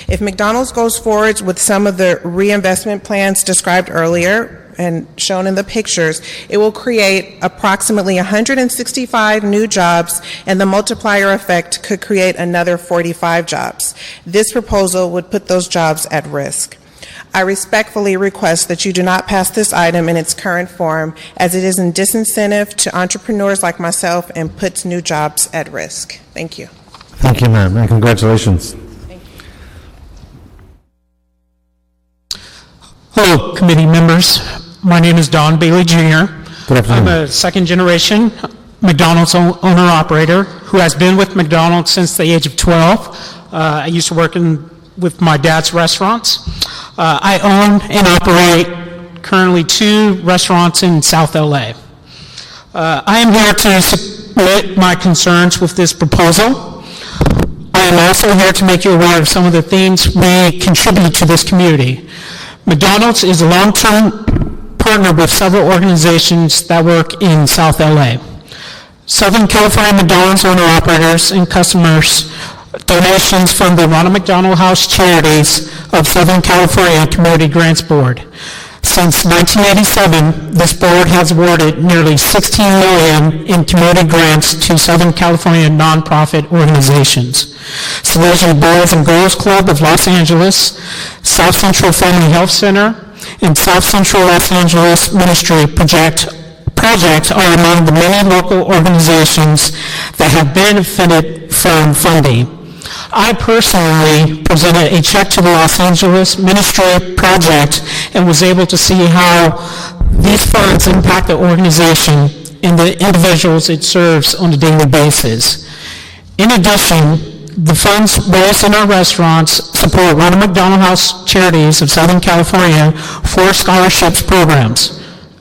If McDonald's goes forward with some of the reinvestment plans described earlier and shown in the pictures, it will create approximately 165 new jobs, and the multiplier effect could create another 45 jobs. This proposal would put those jobs at risk. I respectfully request that you do not pass this item in its current form, as it is a disincentive to entrepreneurs like myself and puts new jobs at risk. Thank you. Thank you, ma'am, and congratulations. Hello, committee members. My name is Don Bailey Jr. Good afternoon. I'm a second-generation McDonald's owner-operator who has been with McDonald's since the age of 12. I used to work with my dad's restaurants. I own and operate currently 2 restaurants in South LA. I am here to submit my concerns with this proposal. I am also here to make you aware of some of the things we contribute to this community. McDonald's is a long-term partner with several organizations that work in South LA. Southern California McDonald's owner-operators and customers donations from the Ronald McDonald House Charities of Southern California Community Grants Board. Since 1987, this board has awarded nearly $16 million in community grants to Southern California nonprofit organizations. Salesian Boys and Girls Club of Los Angeles, South Central Family Health Center, and South Central Los Angeles Ministry projects are among the many local organizations that have benefited from funding. I personally presented a check to the Los Angeles Ministry project and was able to see how these funds impact the organization and the individuals it serves on a daily basis. In addition, the funds raised in our restaurants support Ronald McDonald House Charities of Southern California for scholarships programs.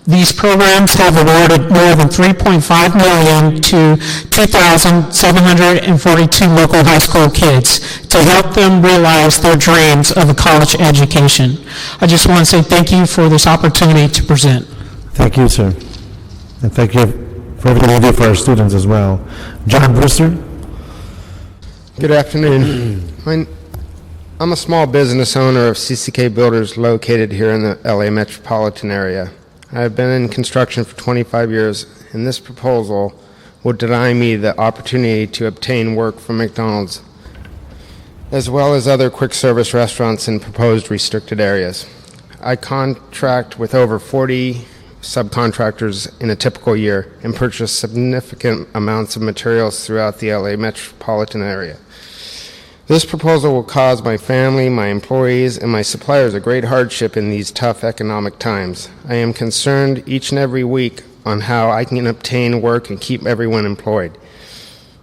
These programs have awarded more than $3.5 million to 2,742 local high school kids to help them realize their dreams of a college education. I just want to say thank you for this opportunity to present. Thank you, sir. And thank you for everything you do for our students as well. John Brewster. Good afternoon. I'm a small business owner of CCK Builders located here in the LA metropolitan area. I've been in construction for 25 years, and this proposal will deny me the opportunity to obtain work from McDonald's, as well as other quick service restaurants in proposed restricted areas. I contract with over 40 subcontractors in a typical year and purchase significant amounts of materials throughout the LA metropolitan area. This proposal will cause my family, my employees, and my suppliers a great hardship in these tough economic times. I am concerned each and every week on how I can obtain work and keep everyone employed.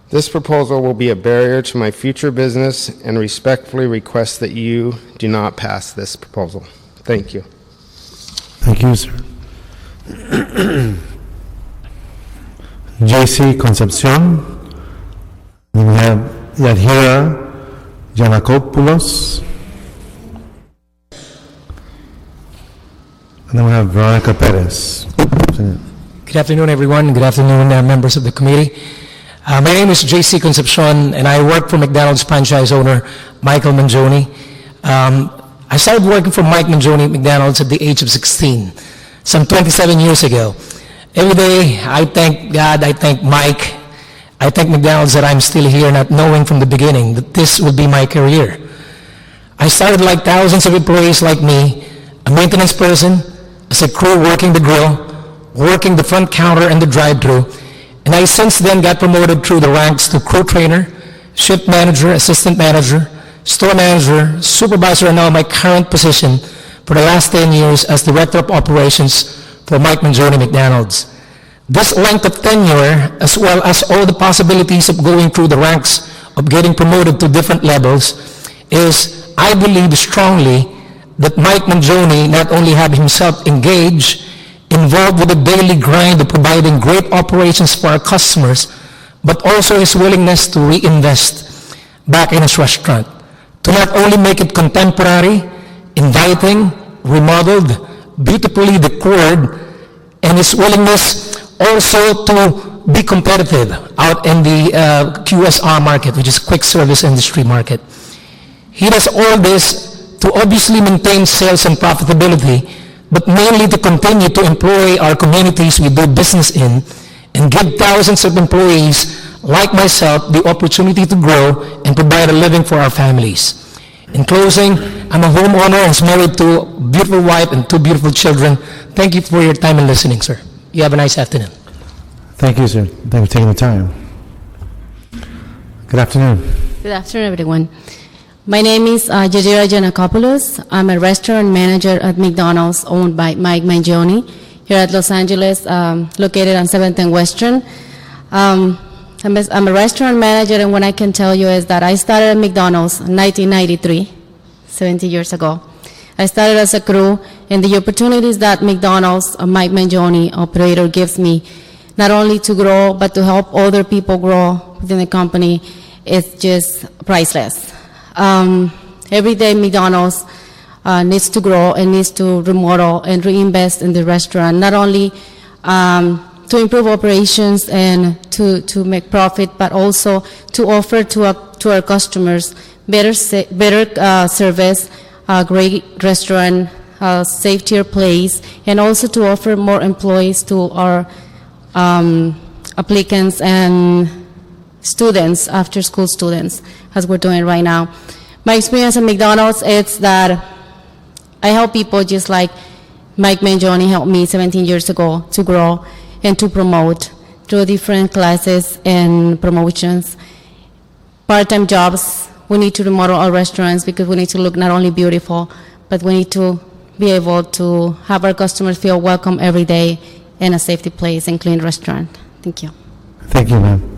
This proposal will be a barrier to my future business and respectfully request that you do not pass this proposal. Thank you. Thank you, sir. J.C. Concepcion. We have Yadhira Giannakopoulos. And then we have Veronica Perez. Good afternoon, everyone. Good afternoon, members of the committee. My name is J.C. Concepcion, and I work for McDonald's franchise owner Michael Mangione. I started working for Mike Mangione at McDonald's at the age of 16, some 27 years ago. Every day, I thank God, I thank Mike, I thank McDonald's that I'm still here, not knowing from the beginning that this would be my career. I started like thousands of employees like me, a maintenance person, as a crew working the grill, working the front counter and the drive-thru, and I since then got promoted through the ranks to crew trainer, shift manager, assistant manager, store manager, supervisor, and now my current position for the last 10 years as director of operations for Mike Mangione McDonald's. This length of tenure, as well as all the possibilities of going through the ranks of getting promoted to different levels, is, I believe strongly, that Mike Mangione not only had himself engaged, involved with the daily grind of providing great operations for our customers, but also his willingness to reinvest back in his restaurant, to not only make it contemporary, inviting, remodeled, beautifully decorated, and his willingness also to be competitive out in the QSR market, which is quick service industry market. He does all this to obviously maintain sales and profitability, but mainly to continue to employ our communities we do business in and give thousands of employees like myself the opportunity to grow and provide a living for our families. In closing, I'm a homeowner and is married to a beautiful wife and 2 beautiful children. Thank you for your time and listening, sir. You have a nice afternoon. Thank you, sir. Thank you for taking the time. Good afternoon. Good afternoon, everyone. My name is Yadhira Giannakopoulos. I'm a restaurant manager at McDonald's owned by Mike Mangione here at Los Angeles, located on 7th and Western. I'm a restaurant manager, and what I can tell you is that I started at McDonald's in 1993, 70 years ago. I started as a crew, and the opportunities that McDonald's, Mike Mangione, operator, gives me, not only to grow, but to help other people grow within the company, is just priceless. Every day McDonald's needs to grow and needs to remodel and reinvest in the restaurant, not only to improve operations and to make profit, but also to offer to our customers better service, a great restaurant, safetier place, and also to offer more employees to our applicants and students, after-school students, as we're doing right now. My experience at McDonald's is that I help people just like Mike Mangione helped me 17 years ago to grow and to promote through different classes and promotions. Part-time jobs, we need to remodel our restaurants because we need to look not only beautiful, but we need to be able to have our customers feel welcome every day in a safety place and clean restaurant. Thank you. Thank you, ma'am.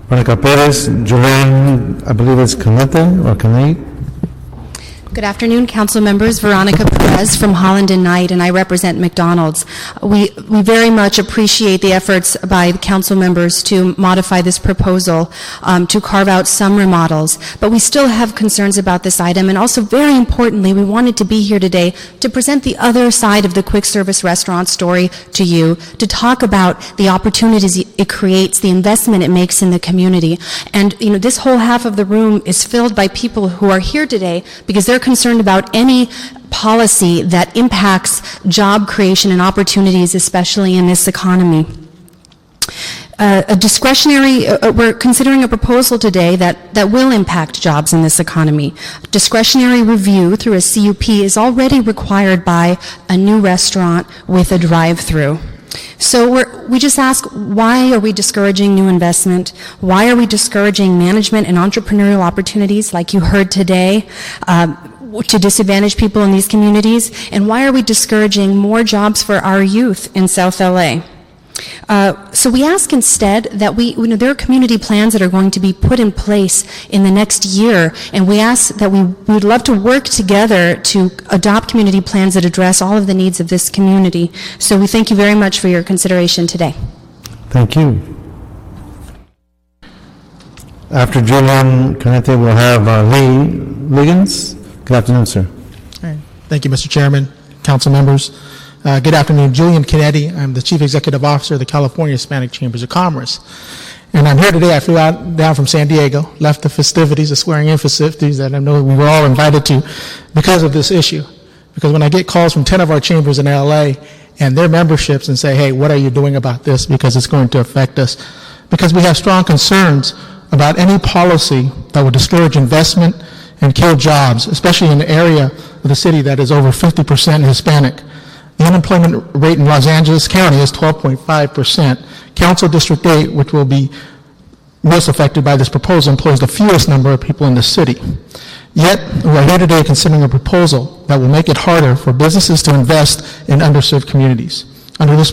Veronica Perez, Julian, I believe it's Canete or Canate. Good afternoon, council members. Veronica Perez from Holland and Knight, and I represent McDonald's. We very much appreciate the efforts by the council members to modify this proposal to carve out some remodels, but we still have concerns about this item, and also very importantly, we wanted to be here today to present the other side of the quick service restaurant story to you, to talk about the opportunities it creates, the investment it makes in the community. And this whole half of the room is filled by people who are here today because they're concerned about any policy that impacts job creation and opportunities, especially in this economy. a discretionary, we're considering a proposal today that will impact jobs in this economy. Discretionary review through a CUP is already required by a new restaurant with a drive-through. So we just ask, why are we discouraging new investment? Why are we discouraging management and entrepreneurial opportunities like you heard today to disadvantage people in these communities? And why are we discouraging more jobs for our youth in South LA? So we ask instead that there are community plans that are going to be put in place in the next year, and we ask that we would love to work together to adopt community plans that address all of the needs of this community. So we thank you very much for your consideration today. Thank you. After Julian Canete, we'll have Lee Liggins. Good afternoon, sir. All right. Thank you, Mr. Chairman, council members. Good afternoon. Julian Canetti. I'm the Chief Executive Officer of the California Hispanic Chambers of Commerce. And I'm here today. I flew down from San Diego, left the festivities, the swearing-in festivities that I know we were all invited to because of this issue. Because when I get calls from 10 of our chambers in LA and their memberships and say, hey, what are you doing about this? Because it's going to affect us. Because we have strong concerns about any policy that would discourage investment and kill jobs, especially in an area of the city that is over 50% Hispanic. The unemployment rate in Los Angeles County is 12.5%. Council District 8, which will be most affected by this proposal, employs the fewest number of people in the city. Yet, we're here today considering a proposal that will make it harder for businesses to invest in underserved communities. Under this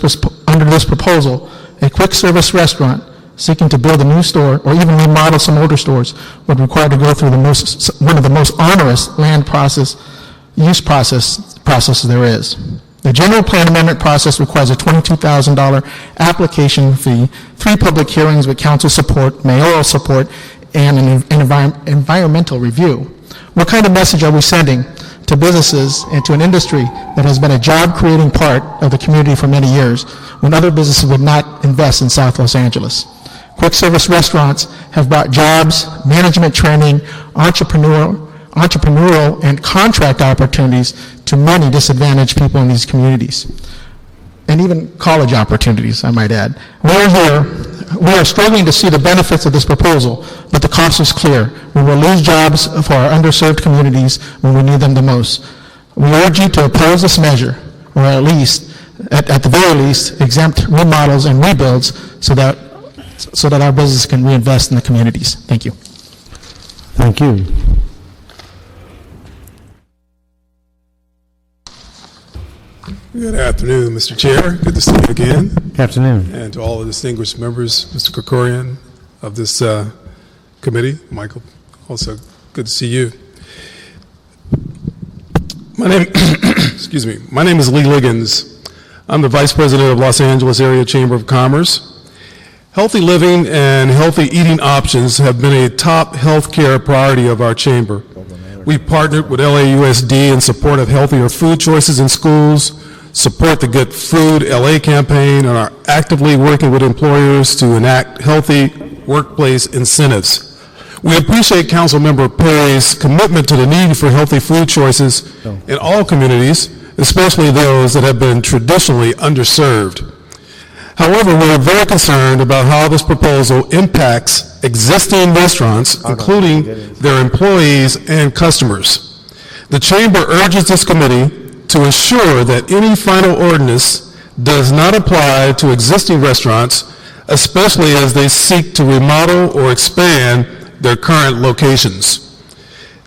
proposal, a quick service restaurant seeking to build a new store or even remodel some older stores would require to go through one of the most onerous land use processes there is. The general plan amendment process requires a $22,000 application fee, 3 public hearings with council support, mayoral support, and an environmental review. What kind of message are we sending to businesses and to an industry that has been a job-creating part of the community for many years when other businesses would not invest in South Los Angeles? Quick service restaurants have brought jobs, management training, entrepreneurial and contract opportunities to many disadvantaged people in these communities, and even college opportunities, I might add. We are struggling to see the benefits of this proposal, but the cost is clear. We will lose jobs for our underserved communities when we need them the most. We urge you to oppose this measure, or at the very least, exempt remodels and rebuilds so that our business can reinvest in the communities. Thank you. Thank you. Good afternoon, Mr. Chair. Good to see you again. Good afternoon. And to all the distinguished members, Mr. Krikorian of this committee, Michael, also good to see you. My name is Lee Liggins. I'm the Vice President of Los Angeles Area Chamber of Commerce. Healthy living and healthy eating options have been a top healthcare priority of our chamber. We've partnered with LAUSD in support of healthier food choices in schools, support the Good Food LA campaign, and are actively working with employers to enact healthy workplace incentives. We appreciate Councilmember Perry's commitment to the need for healthy food choices in all communities, especially those that have been traditionally underserved. However, we are very concerned about how this proposal impacts existing restaurants, including their employees and customers. The Chamber urges this committee to ensure that any final ordinance does not apply to existing restaurants, especially as they seek to remodel or expand their current locations.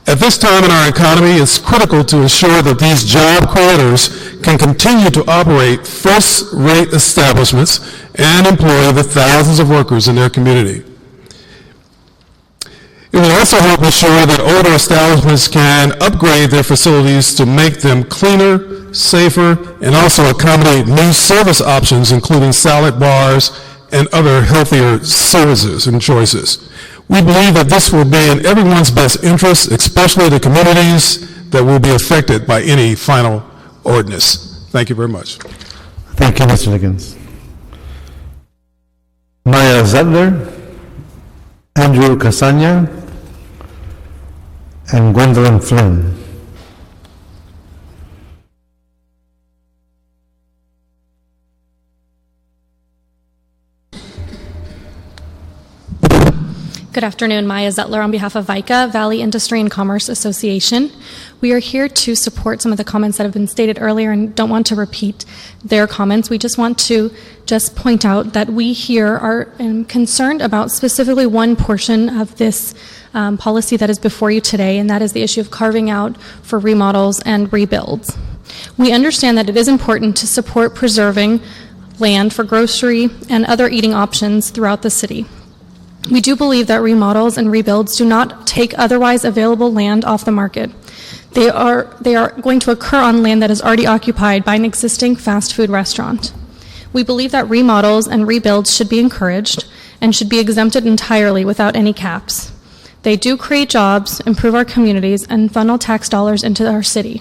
At this time in our economy, it's critical to ensure that these job creators can continue to operate first-rate establishments and employ the thousands of workers in their community. It will also help ensure that older establishments can upgrade their facilities to make them cleaner, safer, and also accommodate new service options, including salad bars and other healthier services and choices. We believe that this will be in everyone's best interest, especially the communities that will be affected by any final ordinance. Thank you very much. Thank you, Mr. Liggins. Maya Zettler, Andrew Casagna, and Gwendolyn Flynn. Good afternoon, Maya Zettler on behalf of VICA, Valley Industry and Commerce Association. We are here to support some of the comments that have been stated earlier and don't want to repeat their comments. We just want to point out that we here are concerned about specifically one portion of this policy that is before you today, and that is the issue of carving out for remodels and rebuilds. We understand that it is important to support preserving land for grocery and other eating options throughout the city. We do believe that remodels and rebuilds do not take otherwise available land off the market. They are going to occur on land that is already occupied by an existing fast food restaurant. We believe that remodels and rebuilds should be encouraged and should be exempted entirely without any caps. They do create jobs, improve our communities, and funnel tax dollars into our city.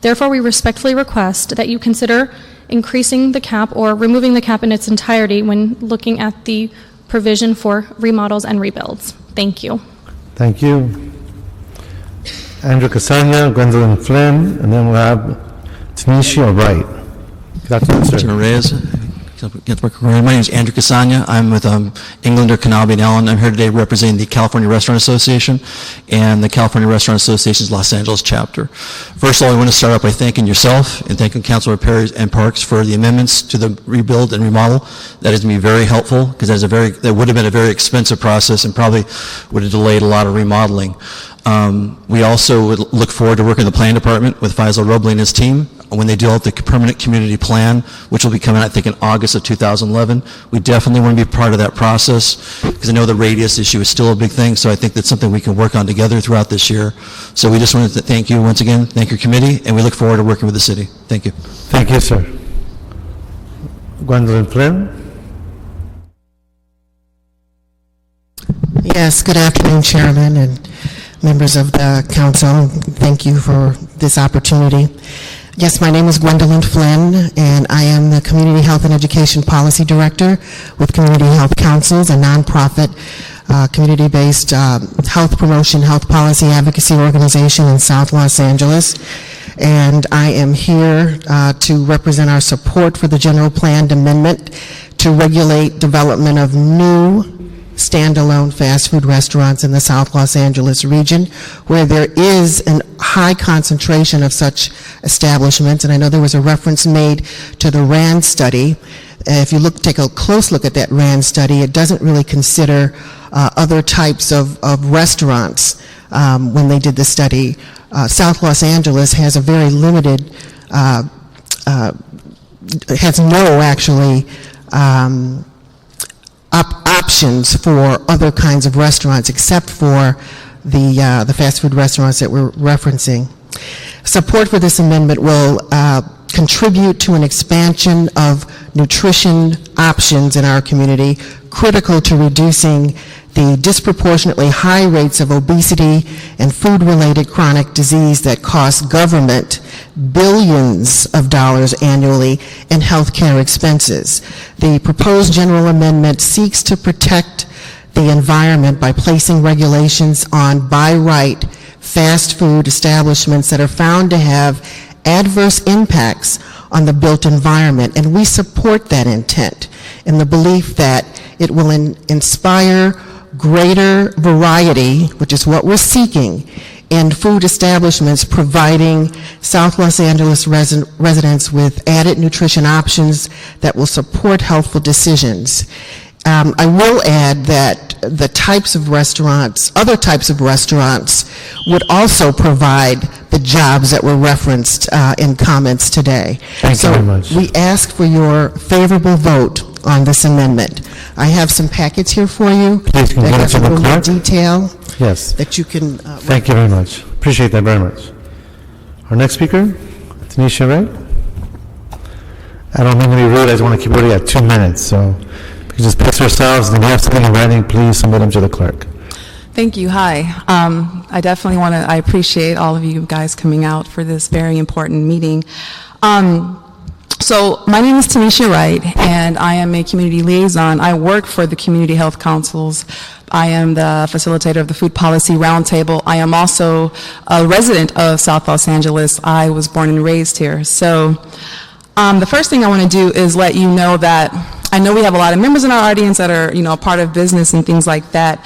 Therefore, we respectfully request that you consider increasing the cap or removing the cap in its entirety when looking at the provision for remodels and rebuilds. Thank you. Thank you. Andrew Casagna, Gwendolyn Flynn, and then we'll have Tanisha Wright. Good afternoon, sir. Councilman Reyes. My name is Andrew Casagna. I'm with Englander, Canalby, and Allen. I'm here today representing the California Restaurant Association and the California Restaurant Association's Los Angeles chapter. First of all, I want to start out by thanking yourself and thanking Councilor Perry and Parks for the amendments to the rebuild and remodel. That is going to be very helpful because that would have been a very expensive process and probably would have delayed a lot of remodeling. We also would look forward to working in the planning department with Faisal Robley and his team when they develop the permanent community plan, which will be coming, I think, in August of 2011. We definitely want to be part of that process because I know the radius issue is still a big thing, so I think that's something we can work on together throughout this year. So we just wanted to thank you once again, thank your committee, and we look forward to working with the city. Thank you. Thank you, sir. Gwendolyn Flynn. Yes, good afternoon, Chairman and members of the council. Thank you for this opportunity. Yes, my name is Gwendolyn Flynn, and I am the Community Health and Education Policy Director with Community Health Councils, a nonprofit, community-based health promotion, health policy advocacy organization in South Los Angeles. And I am here to represent our support for the general planned amendment to regulate development of new standalone fast food restaurants in the South Los Angeles region, where there is a high concentration of such establishments. And I know there was a reference made to the RAND study. If you take a close look at that RAND study, it doesn't really consider other types of restaurants when they did the study. South Los Angeles has a very limited, has no actually options for other kinds of restaurants except for the fast food restaurants that we're referencing. Support for this amendment will contribute to an expansion of nutrition options in our community, critical to reducing the disproportionately high rates of obesity and food-related chronic disease that cost government billions of dollars annually in healthcare expenses. The proposed general amendment seeks to protect the environment by placing regulations on by right fast food establishments that are found to have adverse impacts on the built environment, and we support that intent in the belief that it will inspire greater variety, which is what we're seeking, in food establishments, providing South Los Angeles residents with added nutrition options that will support healthful decisions. I will add that the types of restaurants, other types of restaurants, would also provide the jobs that were referenced in comments today. Thank you very much. We ask for your favorable vote on this amendment. I have some packets here for you. Please, can you that get it to have a the little more clerk? detail. Yes. That you can. Thank you very much. Appreciate that very much. Our next speaker, Tanisha Wright. I don't mean to be rude. I just want to keep everybody at 2 minutes. So if we can just pace ourselves, and if you have something in writing, please submit them to the clerk. Thank you. Hi. I definitely I appreciate all of you guys coming out for this very important meeting. So my name is Tanisha Wright, and I am a community liaison. I work for the Community Health Councils. I am the facilitator of the Food Policy Roundtable. I am also a resident of South Los Angeles. I was born and raised here. So the first thing I want to do is let you know that I know we have a lot of members in our audience that are, a part of business and things like that.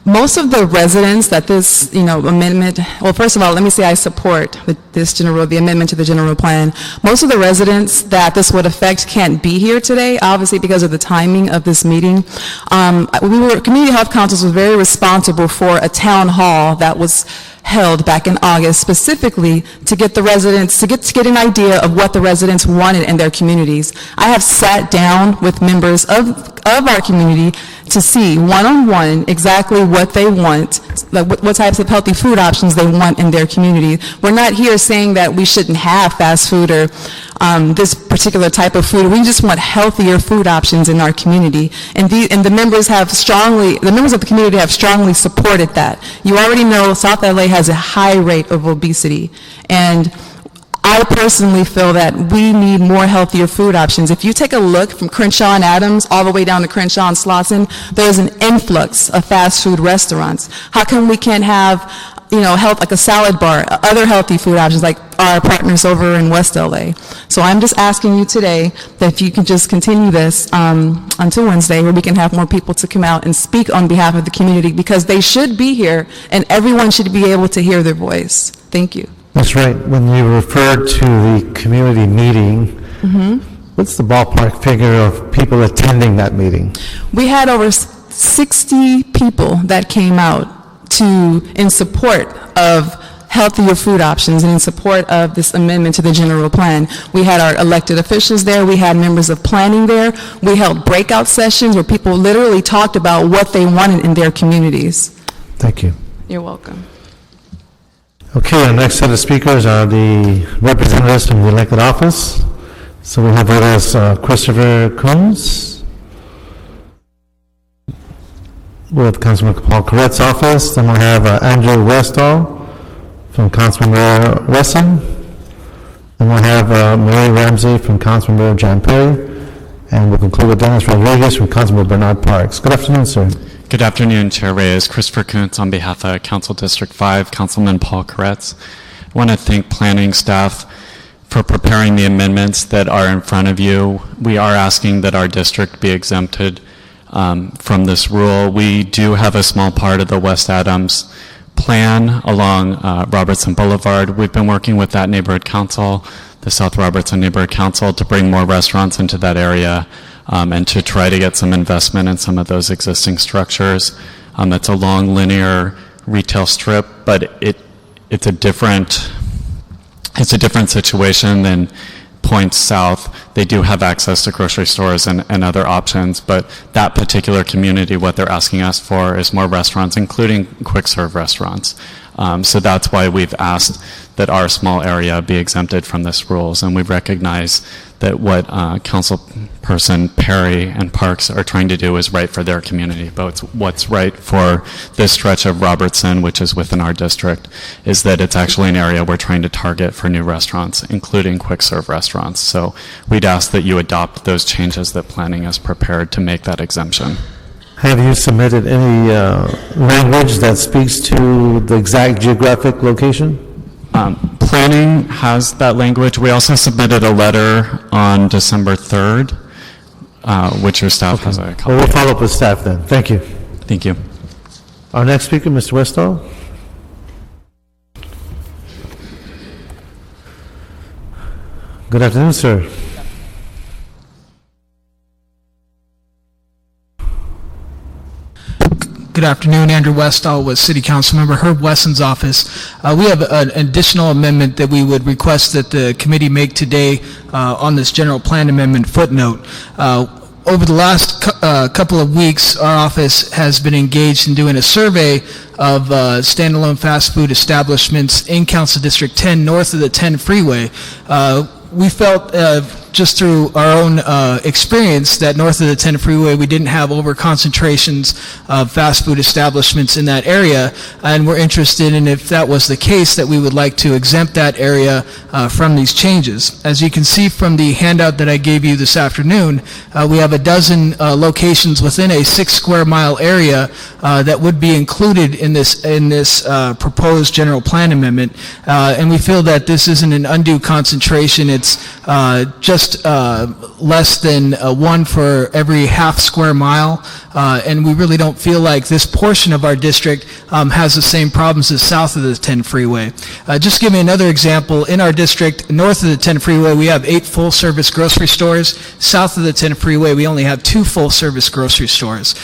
Most of the residents that this, amendment, well, first of all, let me say I support the amendment to the general plan. Most of the residents that this would affect can't be here today, obviously because of the timing of this meeting. Community Health Councils was very responsible for a town hall that was held back in August specifically to get the residents, to get an idea of what the residents wanted in their communities. I have sat down with members of our community to see one-on-one exactly what they want, like what types of healthy food options they want in their community. We're not here saying that we shouldn't have fast food or this particular type of food. We just want healthier food options in our community. And the members of the community have strongly supported that. You already know South LA has a high rate of obesity. And I personally feel that we need more healthier food options. If you take a look from Crenshaw and Adams all the way down to Crenshaw and Slauson, there's an influx of fast food restaurants. How come we can't have, health, like a salad bar, other healthy food options like our partners over in West LA? So I'm just asking you today that if you can just continue this until Wednesday, where we can have more people to come out and speak on behalf of the community, because they should be here and everyone should be able to hear their voice. Thank you. That's right. When you referred to the community meeting, what's the ballpark figure of people attending that meeting? We had over 60 people that came out in support of healthier food options and in support of this amendment to the general plan. We had our elected officials there. We had members of planning there. We held breakout sessions where people literally talked about what they wanted in their communities. Thank you. You're welcome. Okay, our next set of speakers are the representatives from the elected office. So we have with us Christopher Coons with Councilman Paul Corrett's office. Then we have Andrew Westall from Councilmember Wesson. Then we'll have Marie Ramsey from Councilmember John Perry. And we'll conclude with Dennis Rodriguez from Councilmember Bernard Parks. Good afternoon, sir. Good afternoon, Chair Reyes. Christopher Kuntz on behalf of Council District 5, Councilman Paul Koretz. I want to thank planning staff for preparing the amendments that are in front of you. We are asking that our district be exempted from this rule. We do have a small part of the West Adams plan along Robertson Boulevard. We've been working with that neighborhood council, the South Robertson Neighborhood Council, to bring more restaurants into that area. And to try to get some investment in some of those existing structures. It's a long linear retail strip, but it's a different situation than points south. They do have access to grocery stores and other options, but that particular community, what they're asking us for is more restaurants, including quick serve restaurants. So that's why we've asked that our small area be exempted from this rules, and we recognize that what Councilperson Perry and Parks are trying to do is right for their community, but what's right for this stretch of Robertson, which is within our district, is that it's actually an area we're trying to target for new restaurants, including quick serve restaurants. So we'd ask that you adopt those changes that planning is prepared to make that exemption. Have you submitted any language that speaks to the exact geographic location? Planning has that language. We also submitted a letter on December 3rd, which your staff has a copy. Well, we'll follow up with staff then. Thank you. Thank you. Our next speaker, Mr. Westall. Good afternoon, sir. Good afternoon, Andrew Westall with City Council Member Herb Wesson's office. We have an additional amendment that we would request that the committee make today on this general plan amendment footnote. Over the last couple of weeks, our office has been engaged in doing a survey of standalone fast food establishments in Council District 10 north of the 10 freeway. We felt just through our own experience that north of the 10 freeway we didn't have over concentrations of fast food establishments in that area, and we're interested in, if that was the case, that we would like to exempt that area from these changes. As you can see from the handout that I gave you this afternoon, we have a dozen locations within a 6 square mile area that would be included in this proposed general plan amendment, and we feel that this isn't an undue concentration. It's just just less than one for every half square mile, and we really don't feel like this portion of our district has the same problems as south of the 10 freeway. Just give me another example. In our district, north of the 10 freeway, we have 8 full-service grocery stores. South of the 10 freeway, we only have 2 full-service grocery stores.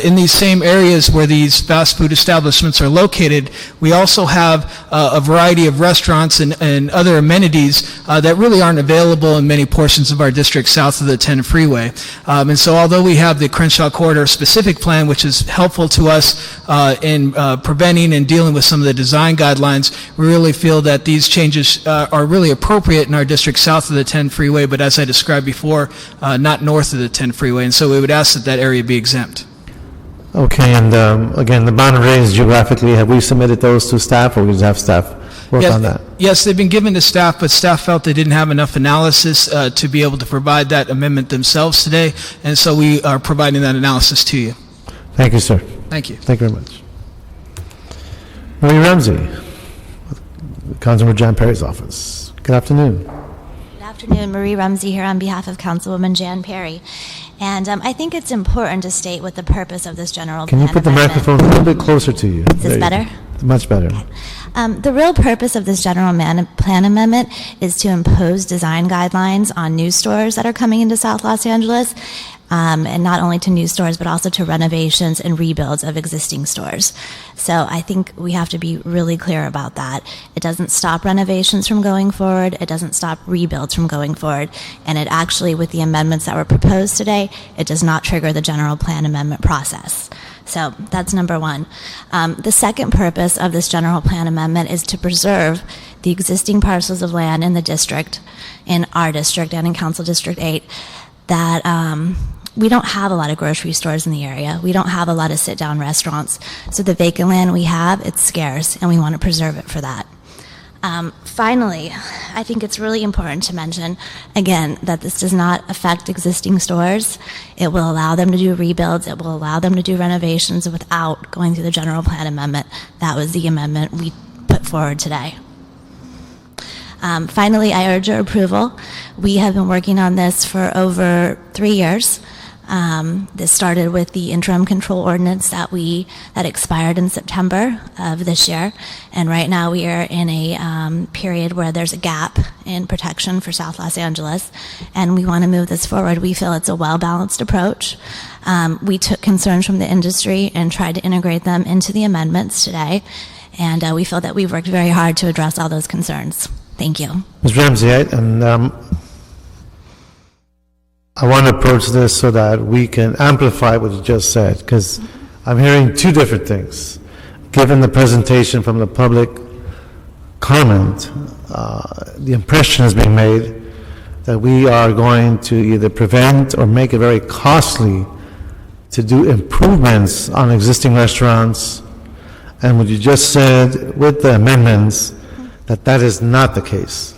In these same areas where these fast food establishments are located, we also have a variety of restaurants and other amenities that really aren't available in many portions of our district south of the 10 freeway. And so although we have the Crenshaw Corridor Specific Plan, which is helpful to us in preventing and dealing with some of the design guidelines, we really feel that these changes are really appropriate in our district south of the 10 freeway, but as I described before, not north of the 10 freeway. And so we would ask that that area be exempt. Okay, and again, the boundaries geographically, have we submitted those to staff, or we just have staff work on that? Yes, they've been given to staff, but staff felt they didn't have enough analysis to be able to provide that amendment themselves today, and so we are providing that analysis to you. Thank you, sir. Thank you. Thank you very much. Marie Ramsey, Councilmember Jan Perry's office. Good afternoon. Good afternoon. Marie Rumsey here on behalf of Councilwoman Jan Perry. And I think it's important to state what the purpose of this general Can plan you put the amendment- microphone a little bit closer to you? Is this better? Much better. The real purpose of this general plan amendment is to impose design guidelines on new stores that are coming into South Los Angeles, and not only to new stores, but also to renovations and rebuilds of existing stores. So I think we have to be really clear about that. It doesn't stop renovations from going forward. It doesn't stop rebuilds from going forward. And it actually, with the amendments that were proposed today, it does not trigger the general plan amendment process. So that's number one. The second purpose of this general plan amendment is to preserve the existing parcels of land in the district, in our district and in Council District 8, that we don't have a lot of grocery stores in the area. We don't have a lot of sit-down restaurants. So the vacant land we have, it's scarce, and we want to preserve it for that. Finally, I think it's really important to mention, again, that this does not affect existing stores. It will allow them to do rebuilds. It will allow them to do renovations without going through the general plan amendment. That was the amendment we put forward today. Finally, I urge your approval. We have been working on this for over 3 years. This started with the interim control ordinance that expired in September of this year, and right now we are in a period where there's a gap in protection for South Los Angeles, and we want to move this forward. We feel it's a well-balanced approach. We took concerns from the industry and tried to integrate them into the amendments today, and we feel that we've worked very hard to address all those concerns. Thank you. Ms. Ramsey, I want to approach this so that we can amplify what you just said, because I'm hearing two different things. Given the presentation from the public comment, the impression is being made that we are going to either prevent or make it very costly to do improvements on existing restaurants, and what you just said with the amendments, that is not the case.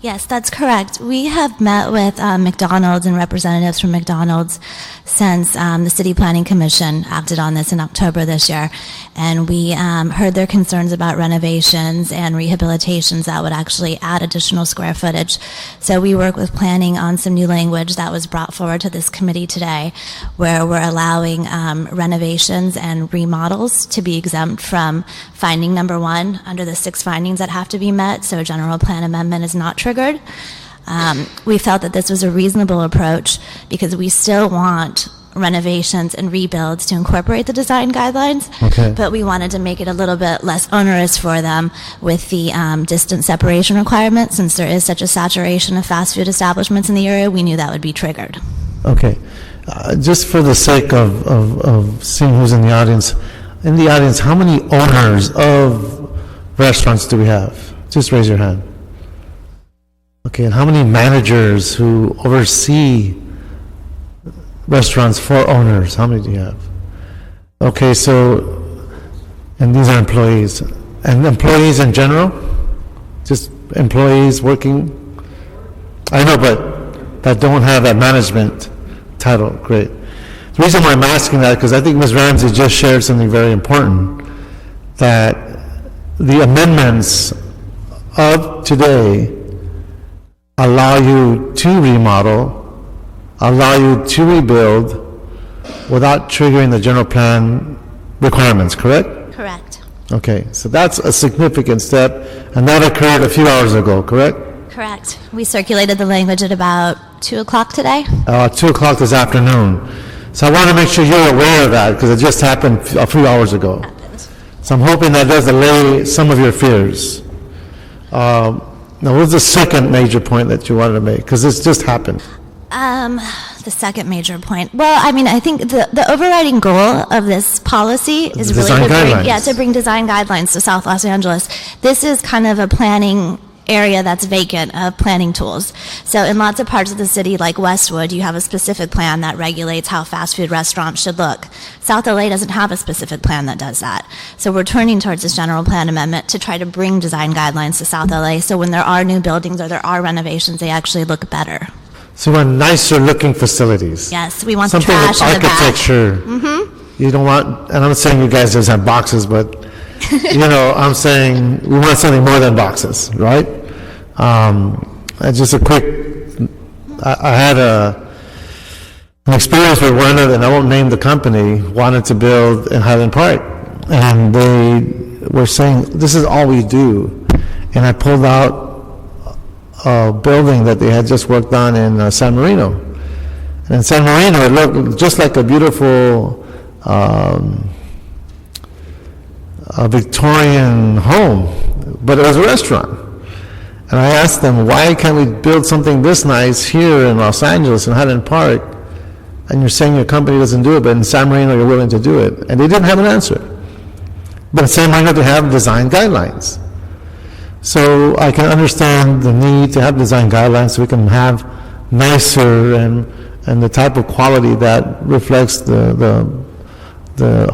Yes, that's correct. We have met with McDonald's and representatives from McDonald's since the City Planning Commission acted on this in October this year, and we heard their concerns about renovations and rehabilitations that would actually add additional square footage. So we work with planning on some new language that was brought forward to this committee today, where we're allowing renovations and remodels to be exempt from finding number 1 under the 6 findings that have to be met, so a general plan amendment is not triggered. We felt that this was a reasonable approach because we still want renovations and rebuilds to incorporate the design guidelines, but we wanted to make it a little bit less onerous for them with the distance separation requirement. Since there is such a saturation of fast food establishments in the area, we knew that would be triggered. Okay. Just for the sake of seeing who's in the audience, how many owners of restaurants do we have? Just raise your hand. Okay, and how many managers who oversee restaurants for owners? How many do you have? Okay, so, and these are employees. And employees in general? Just employees working? I know, but that don't have that management title. Great. The reason why I'm asking that, because I think Ms. Ramsey just shared something very important, that the amendments of today allow you to remodel, allow you to rebuild without triggering the general plan requirements, correct? Correct. Okay, so that's a significant step, and that occurred a few hours ago, correct? Correct. We circulated the language at about 2 o'clock today. 2 o'clock this afternoon. So I want to make sure you're aware of that, because it just happened a few hours ago. So I'm hoping that does allay some of your fears. Now, what's the second major point that you wanted to make? Because this just happened. The second major point. Well, I mean, I think the overriding goal of this policy is really to bring design guidelines to South Los Angeles. This is kind of a planning area that's vacant of planning tools. So in lots of parts of the city, like Westwood, you have a specific plan that regulates how fast food restaurants should look. South LA doesn't have a specific plan that does that. So we're turning towards this general plan amendment to try to bring design guidelines to South LA, so when there are new buildings or there are renovations, they actually look better. So you want nicer looking facilities. Yes, we want something the trash with in the back. architecture. Mm-hmm. You don't want, and I'm not saying you guys just have boxes, but I'm saying we want something more than boxes, right? And just a quick, I had an experience with one of, and I won't name the company, wanted to build in Highland Park, and they were saying, this is all we do. And I pulled out a building that they had just worked on in San Marino. And in San Marino, it looked just like a beautiful a Victorian home, but it was a restaurant. And I asked them, why can't we build something this nice here in Los Angeles, in Highland Park, and you're saying your company doesn't do it, but in San Marino you're willing to do it? And they didn't have an answer. But in San Marino they have design guidelines. So I can understand the need to have design guidelines so we can have nicer and the type of quality that reflects the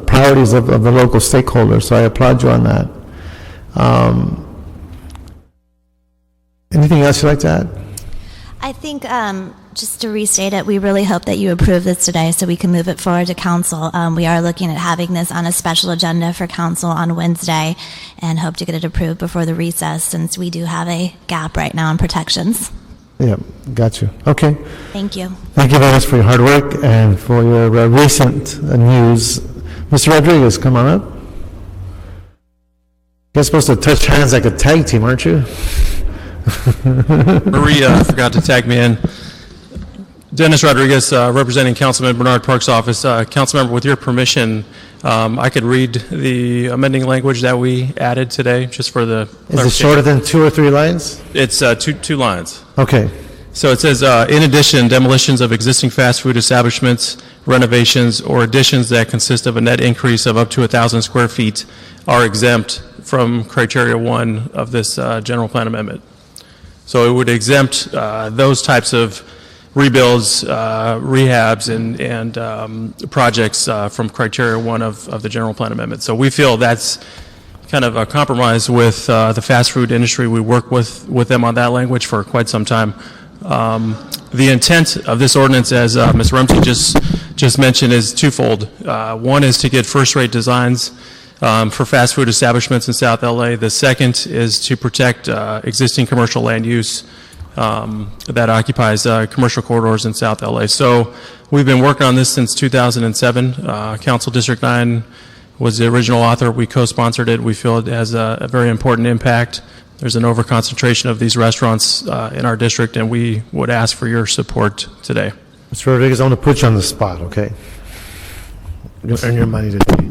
priorities of the local stakeholders. So I applaud you on that. Anything else you'd like to add? I think, just to restate it, we really hope that you approve this today so we can move it forward to council. We are looking at having this on a special agenda for council on Wednesday and hope to get it approved before the recess, since we do have a gap right now in protections. Yeah, got you. Okay. Thank you. Thank you very much for your hard work and for your recent news. Mr. Rodriguez, come on up. You're supposed to touch hands like a tag team, aren't you? Maria forgot to tag me in. Dennis Rodriguez, representing Councilman Bernard Park's office. Councilmember, with your permission, I could read the amending language that we added today, just for the Is it shorter than 2 or 3 lines? It's two lines. Okay. So it says, in addition, demolitions of existing fast food establishments, renovations, or additions that consist of a net increase of up to 1,000 square feet are exempt from criteria 1 of this general plan amendment. So it would exempt those types of rebuilds, rehabs, and projects from criteria 1 of the general plan amendment. So we feel that's kind of a compromise with the fast food industry. We work with them on that language for quite some time. The intent of this ordinance, as Ms. Rumsey just mentioned, is twofold. One is to get first-rate designs for fast food establishments in South LA. The second is to protect existing commercial land use that occupies commercial corridors in South LA. So we've been working on this since 2007. Council District 9 was the original author. We co-sponsored it. We feel it has a very important impact. There's an overconcentration of these restaurants in our district, and we would ask for your support today. Mr. Rodriguez, I want to put you on the spot, okay? You'll earn your money today.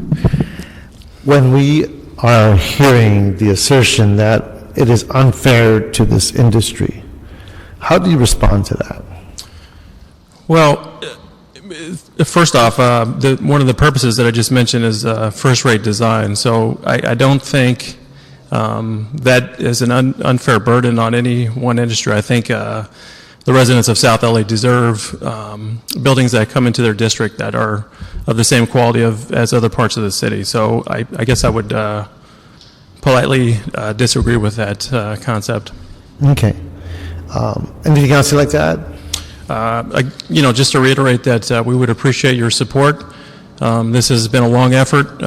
When we are hearing the assertion that it is unfair to this industry, how do you respond to that? Well, first off, one of the purposes that I just mentioned is first-rate design. So I don't think that is an unfair burden on any one industry. I think the residents of South LA deserve buildings that come into their district that are of the same quality as other parts of the city. So I guess I would politely disagree with that concept. Okay. Anything else you'd like to add? Just to reiterate that we would appreciate your support. This has been a long effort.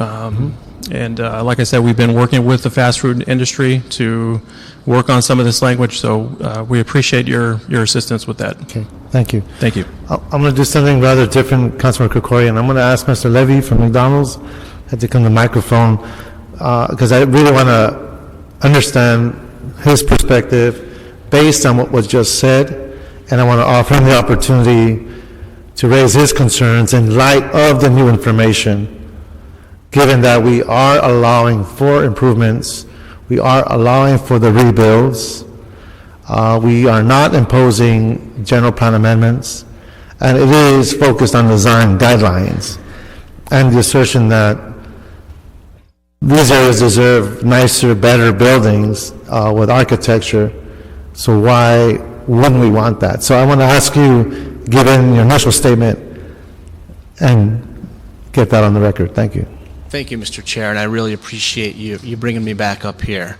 And like I said, we've been working with the fast food industry to work on some of this language, so we appreciate your assistance with that. Okay, thank you. Thank you. I'm going to do something rather different, Councilman Krikorian. I'm going to ask Mr. Levy from McDonald's to come to the microphone because I really want to understand his perspective based on what was just said, and I want to offer him the opportunity to raise his concerns in light of the new information, given that we are allowing for improvements, we are allowing for the rebuilds, we are not imposing general plan amendments, and it is focused on design guidelines and the assertion that these areas deserve nicer, better buildings with architecture, so why wouldn't we want that? So I want to ask you, given your initial statement, and get that on the record. Thank you. Thank you, Mr. Chair, and I really appreciate you bringing me back up here.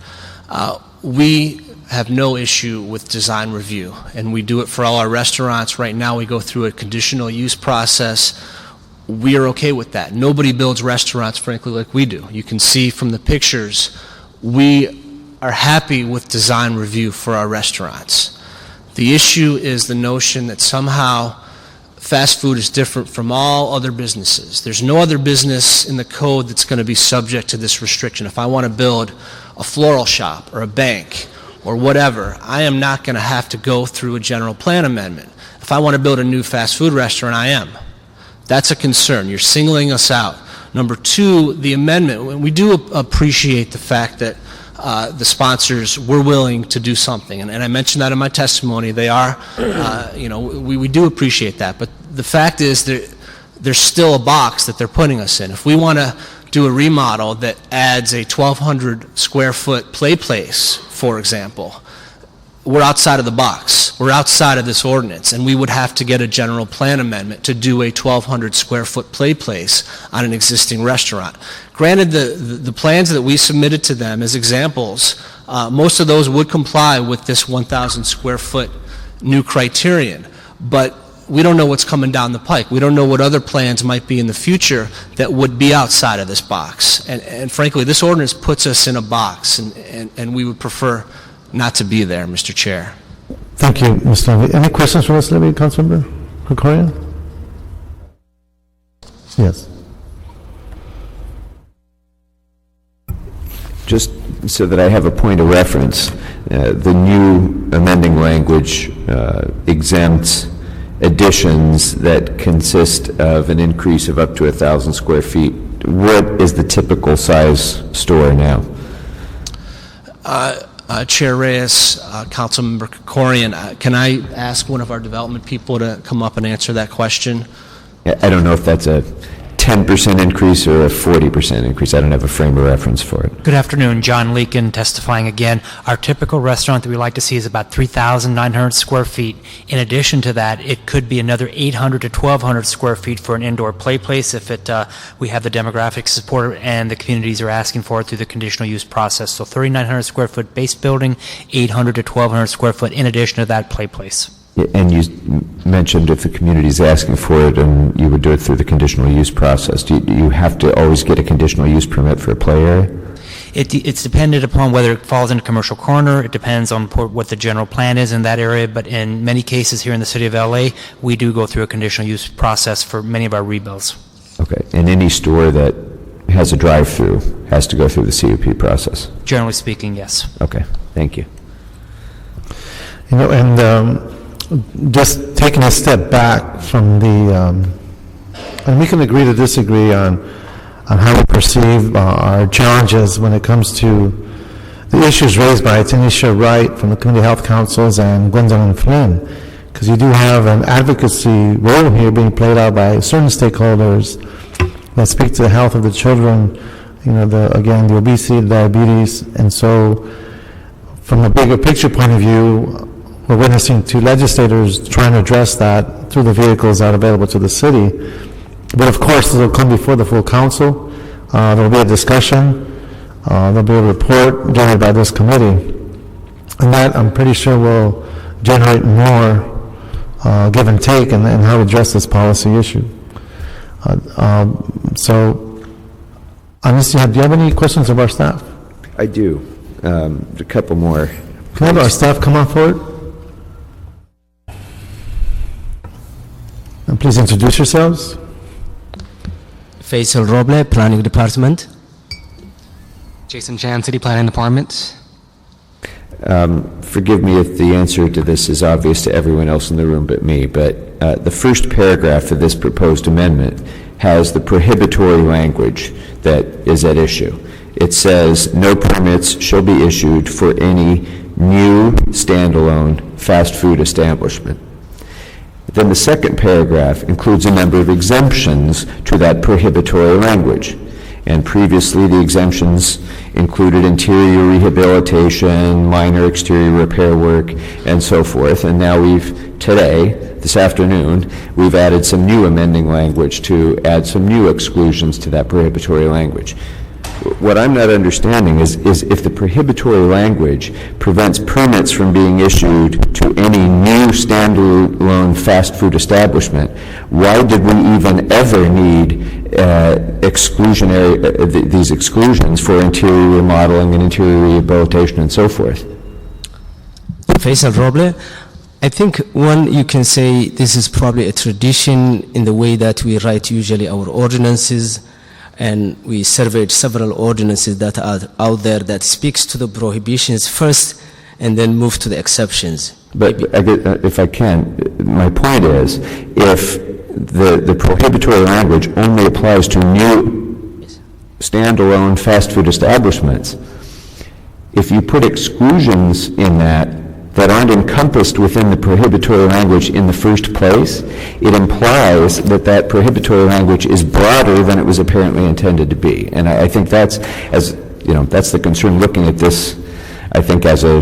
We have no issue with design review, and we do it for all our restaurants. Right now, we go through a conditional use process. We are okay with that. Nobody builds restaurants, frankly, like we do. You can see from the pictures, we are happy with design review for our restaurants. The issue is the notion that somehow fast food is different from all other businesses. There's no other business in the code that's going to be subject to this restriction. If I want to build a floral shop or a bank or whatever, I am not going to have to go through a general plan amendment. If I want to build a new fast food restaurant, I am. That's a concern. You're singling us out. Number two, the amendment, we do appreciate the fact that the sponsors were willing to do something, and I mentioned that in my testimony. They are, we do appreciate that, but the fact is there's still a box that they're putting us in. If we want to do a remodel that adds a 1,200 square foot play place, for example, we're outside of the box. We're outside of this ordinance, and we would have to get a general plan amendment to do a 1,200 square foot play place on an existing restaurant. Granted, the plans that we submitted to them as examples, most of those would comply with this 1,000 square foot new criterion, but we don't know what's coming down the pike. We don't know what other plans might be in the future that would be outside of this box. And frankly, this ordinance puts us in a box, and we would prefer not to be there, Mr. Chair. Thank you, Mr. Levy. Any questions for Mr. Levy, Councilmember Krikorian? Yes. Just so that I have a point of reference, the new amending language exempts additions that consist of an increase of up to 1,000 square feet. What is the typical size store now? Chair Reyes, Councilmember Krikorian, can I ask one of our development people to come up and answer that question? I don't know if that's a 10% increase or a 40% increase. I don't have a frame of reference for it. Good afternoon, John Leakin testifying again. Our typical restaurant that we like to see is about 3,900 square feet. In addition to that, it could be another 800 to 1,200 square feet for an indoor play place if we have the demographic support and the communities are asking for it through the conditional use process. So 3,900 square foot base building, 800 to 1,200 square foot in addition to that play place. And you mentioned if the community is asking for it, and you would do it through the conditional use process. Do you have to always get a conditional use permit for a play area? It's dependent upon whether it falls in a commercial corner. It depends on what the general plan is in that area. But in many cases here in the city of LA, we do go through a conditional use process for many of our rebuilds. Okay. And any store that has a drive-through has to go through the CUP process? Generally speaking, yes. Okay. Thank you. You know, and just taking a step back from the, and we can agree to disagree on how we perceive our challenges when it comes to the issues raised by Tanisha Wright from the Community Health Councils and Gwendolyn Flynn, because you do have an advocacy role here being played out by certain stakeholders that speak to the health of the children, you know, the obesity, the diabetes, and so from a bigger picture point of view, we're witnessing two legislators trying to address that through the vehicles that are available to the city. But of course, it'll come before the full council. There will be a discussion. There'll be a report generated by this committee. And that, I'm pretty sure, will generate more give and take in how to address this policy issue. So Honestly, do you have any questions of our staff? I do. A couple more. Can I have our staff come on forward? And please introduce yourselves. Faisal Roble, Planning Department. Jason Chan, City Planning Department. Forgive me if the answer to this is obvious to everyone else in the room but me, but the first paragraph of this proposed amendment has the prohibitory language that is at issue. It says, no permits shall be issued for any new standalone fast food establishment. Then the second paragraph includes a number of exemptions to that prohibitory language. And previously, the exemptions included interior rehabilitation, minor exterior repair work, and so forth. And now this afternoon, we've added some new amending language to add some new exclusions to that prohibitory language. What I'm not understanding is if the prohibitory language prevents permits from being issued to any new standalone fast food establishment, why did we even ever need these exclusions for interior remodeling and interior rehabilitation and so forth? Faisal Roble, I think one, you can say this is probably a tradition in the way that we write usually our ordinances, and we surveyed several ordinances that are out there that speaks to the prohibitions first and then move to the exceptions. But if I can, my point is, if the prohibitory language only applies to new standalone fast food establishments, if you put exclusions in that aren't encompassed within the prohibitory language in the first place, it implies that prohibitory language is broader than it was apparently intended to be. And I think that's the concern looking at this, I think, as a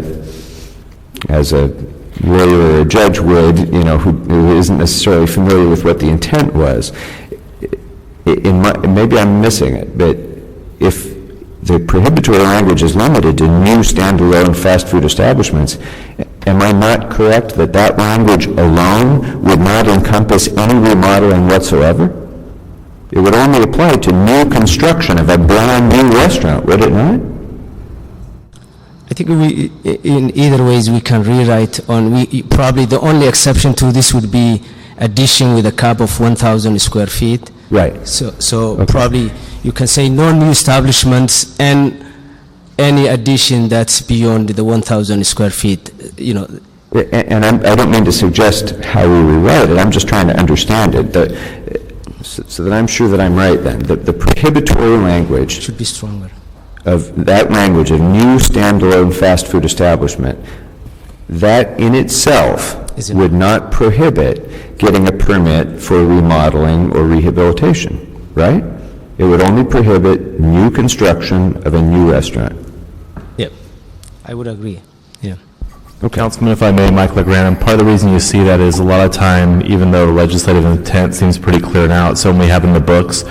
lawyer or a judge would, who isn't necessarily familiar with what the intent was. Maybe I'm missing it, but if the prohibitory language is limited to new standalone fast food establishments, am I not correct that language alone would not encompass any remodeling whatsoever? It would only apply to new construction of a brand new restaurant, would it not? I think in either ways we can rewrite probably the only exception to this would be addition with a cap of 1,000 square feet. Right. So okay. Probably you can say no new establishments and any addition that's beyond the 1,000 square feet, And I don't mean to suggest how we rewrite it. I'm just trying to understand it, so that I'm sure that I'm right then. The prohibitory language should be stronger. Of that language of new standalone fast food establishment, that in itself would not prohibit getting a permit for remodeling or rehabilitation, right? It would only prohibit new construction of a new restaurant. Yep, I would agree. Yeah. Okay. Councilman, if I may, Mike LeGrand, and part of the reason you see that is a lot of time, even though the legislative intent seems pretty clear now, so when we have in the books,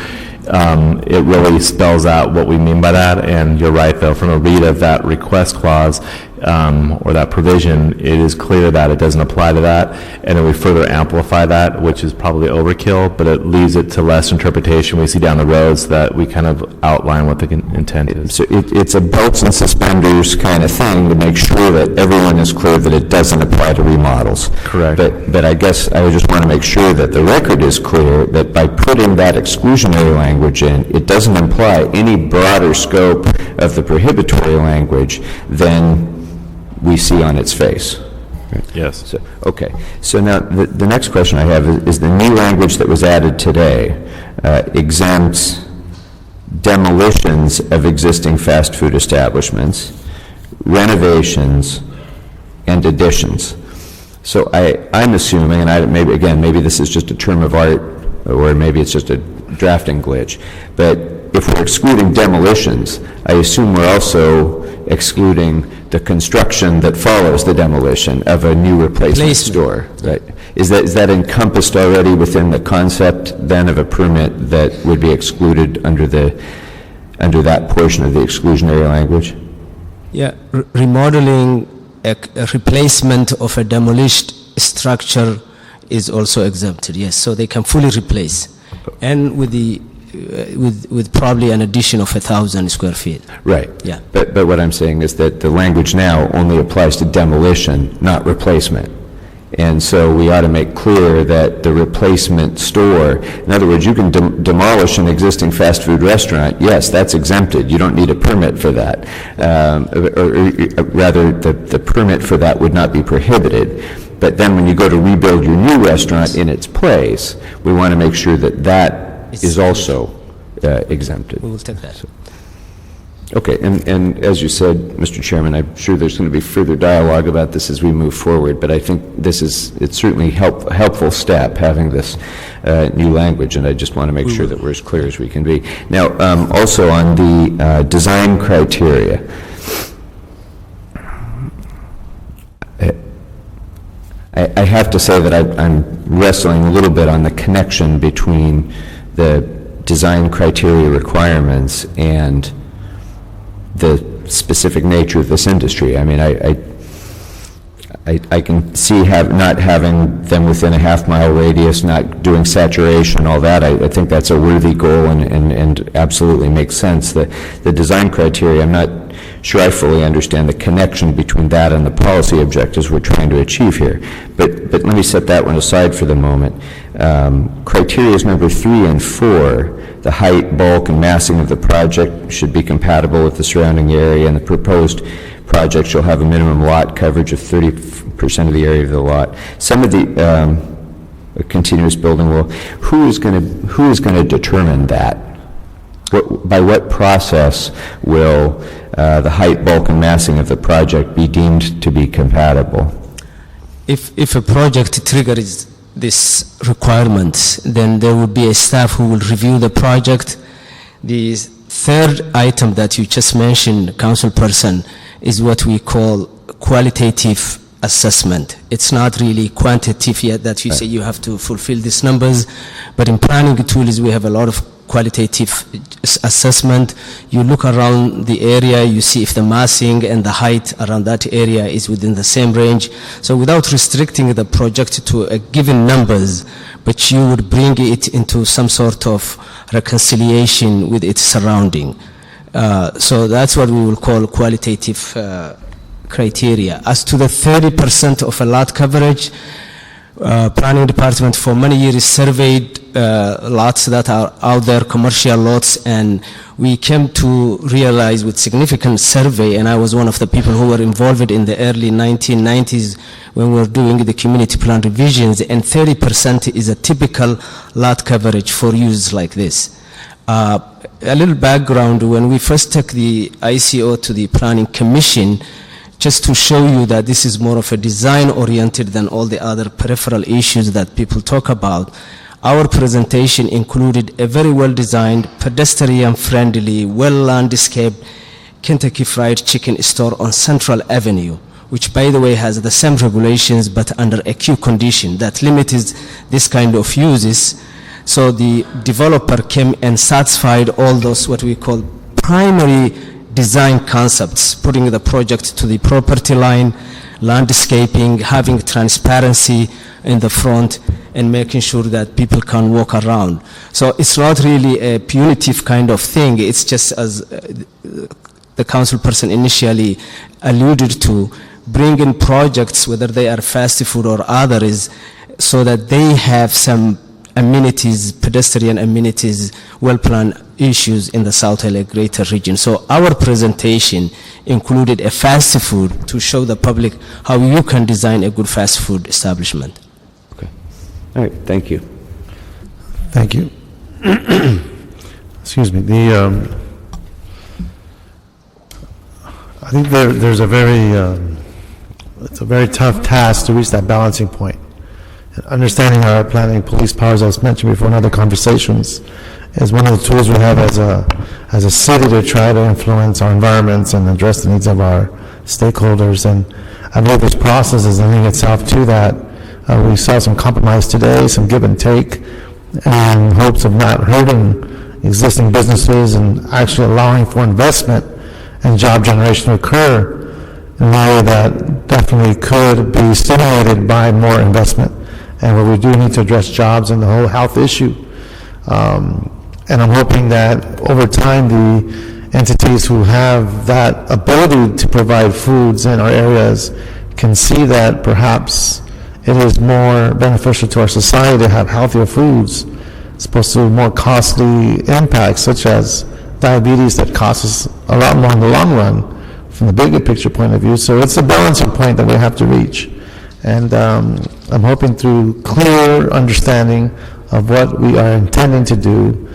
it really spells out what we mean by that. And you're right, though, from a read of that request clause or that provision, it is clear that it doesn't apply to that. And then we further amplify that, which is probably overkill, but it leaves it to less interpretation. We see down the roads that we kind of outline what the intent is. So it's a belts and suspenders kind of thing to make sure that everyone is clear that it doesn't apply to remodels. Correct. But I guess I just want to make sure that the record is clear that by putting that exclusionary language in, it doesn't imply any broader scope of the prohibitory language than we see on its face. Yes. Okay. So now the next question I have is the new language that was added today exempts demolitions of existing fast food establishments, renovations, and additions. So I'm assuming, and maybe this is just a term of art, or maybe it's just a drafting glitch, but if we're excluding demolitions, I assume we're also excluding the construction that follows the demolition of a new replacement store, right? Is that encompassed already within the concept then of a permit that would be excluded under that portion of the exclusionary language? Yeah, remodeling, a replacement of a demolished structure is also exempted. Yes, so they can fully replace. And with the with probably an addition of 1,000 square feet. Right. Yeah. But what I'm saying is that the language now only applies to demolition, not replacement. And so we ought to make clear that the replacement store, in other words, you can demolish an existing fast food restaurant, yes, that's exempted. You don't need a permit for that. Or rather, the permit for that would not be prohibited. But then when you go to rebuild your new restaurant in its place, we want to make sure that that is also exempted. We will take that. Okay, and as you said, Mr. Chairman, I'm sure there's going to be further dialogue about this as we move forward, but I think it's certainly a helpful step having this new language, and I just want to make sure that we're as clear as we can be. Now, also on the design criteria, I have to say that I'm wrestling a little bit on the connection between the design criteria requirements and the specific nature of this industry. I mean, I can see not having them within a half-mile radius, not doing saturation, all that. I think that's a worthy goal and absolutely makes sense. The design criteria, I'm not sure I fully understand the connection between that and the policy objectives we're trying to achieve here. But let me set that one aside for the moment. Criteria number 3 and 4, the height, bulk, and massing of the project should be compatible with the surrounding area, and the proposed project shall have a minimum lot coverage of 30% of the area of the lot. Some of the continuous building will, who is going to determine that? By what process will the height, bulk, and massing of the project be deemed to be compatible? If a project triggers this requirement, then there will be a staff who will review the project. The third item that you just mentioned, councilperson, is what we call qualitative assessment. It's not really quantitative yet that you say you have to fulfill these numbers, but in planning tools we have a lot of qualitative assessment. You look around the area, you see if the massing and the height around that area is within the same range. So without restricting the project to a given numbers, but you would bring it into some sort of reconciliation with its surrounding. So that's what we will call qualitative criteria. As to the 30% of a lot coverage, planning department for many years surveyed lots that are out there, commercial lots, and we came to realize with significant survey, and I was one of the people who were involved in the early 1990s when we were doing the community plan revisions, and 30% is a typical lot coverage for use like this. A little background, when we first took the ICO to the Planning Commission, just to show you that this is more of a design-oriented than all the other peripheral issues that people talk about, our presentation included a very well-designed, pedestrian-friendly, well-landscaped Kentucky Fried Chicken store on Central Avenue, which, by the way, has the same regulations but under a queue condition that limits this kind of uses. So the developer came and satisfied all those what we call primary design concepts, putting the project to the property line, landscaping, having transparency in the front, and making sure that people can walk around. So it's not really a punitive kind of thing. It's just, as the council person initially alluded to, bring in projects, whether they are fast food or others, so that they have some amenities, pedestrian amenities, well-planned issues in the South LA greater region. So our presentation included a fast food to show the public how you can design a good fast food establishment. Okay. All right, thank you. Thank you. Excuse me. I think there's a it's a very tough task to reach that balancing point. Understanding our planning police powers, as mentioned before in other conversations, is one of the tools we have as a city to try to influence our environments and address the needs of our stakeholders. And I believe there's processes lending itself to that. We saw some compromise today, some give and take, in hopes of not hurting existing businesses and actually allowing for investment and job generation to occur in an area that definitely could be stimulated by more investment. And where we do need to address jobs and the whole health issue. And I'm hoping that over time, the entities who have that ability to provide foods in our areas can see that perhaps it is more beneficial to our society to have healthier foods as opposed to more costly impacts such as diabetes that costs us a lot more in the long run from the bigger picture point of view. So it's a balancing point that we have to reach. And I'm hoping through clear understanding of what we are intending to do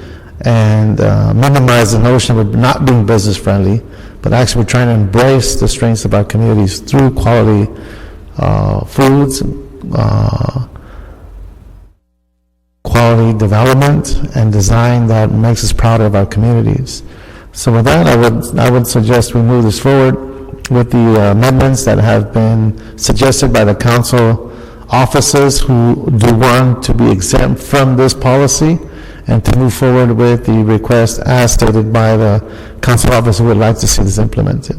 and minimize the notion of not being business friendly, but actually we're trying to embrace the strengths of our communities through quality foods, quality development, and design that makes us proud of our communities. So with that, I would suggest we move this forward with the amendments that have been suggested by the council officers who do want to be exempt from this policy, and to move forward with the request as stated by the council officer who would like to see this implemented.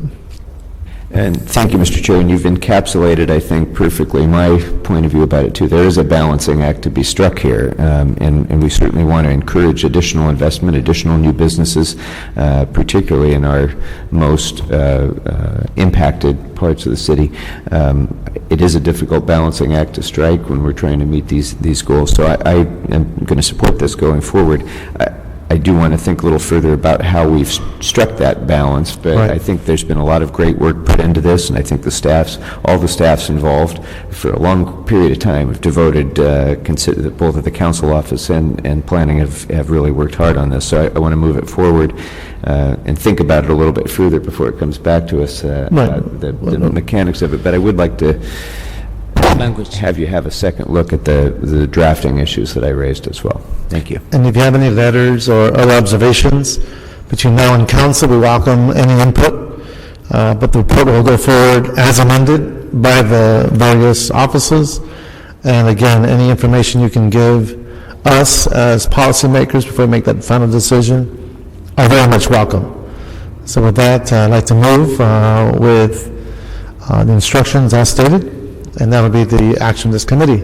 And thank you, Mr. Chair, and you've encapsulated, I think, perfectly my point of view about it, too. There is a balancing act to be struck here, and we certainly want to encourage additional investment, additional new businesses, particularly in our most impacted parts of the city. It is a difficult balancing act to strike when we're trying to meet these goals, so I am going to support this going forward. I do want to think a little further about how we've struck that balance, but Right. I think there's been a lot of great work put into this, and I think all the staffs involved for a long period of time have devoted, both at the council office and planning have really worked hard on this. So I want to move it forward and think about it a little bit further before it comes back to us, the mechanics of it. But I would like to have you have a second look at the drafting issues that I raised as well. Thank you. And if you have any letters or other observations between now and council, we welcome any input. But the report will go forward as amended by the various offices. And again, any information you can give us as policymakers before we make that final decision are very much welcome. So with that, I'd like to move with the instructions as stated, and that will be the action of this committee.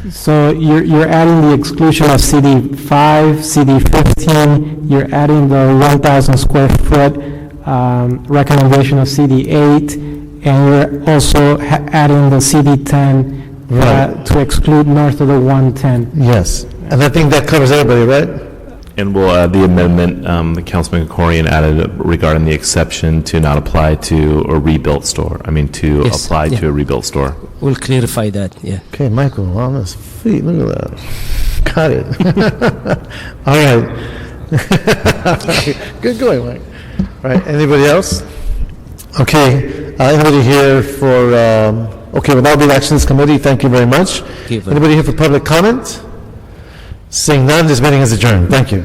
So you're adding the exclusion of CD 5, CD 15, you're adding the 1,000 square foot recommendation of CD 8, and you're also adding the CD 10 to exclude north of the 110. Yes, and I think that covers everybody, right? And we'll add the amendment that Councilman Korian added regarding the exception to not apply to a rebuilt store. Yes, apply to a rebuilt store. We'll clarify that, yeah. Okay, Michael, on his feet, look at that. Got it. All right. Good going, Mike. All right, anybody else? Okay, anybody here for, okay, well, that'll be the Actions Committee. Thank you very much. Anybody here for public comment? Seeing none, this meeting is adjourned. Thank you.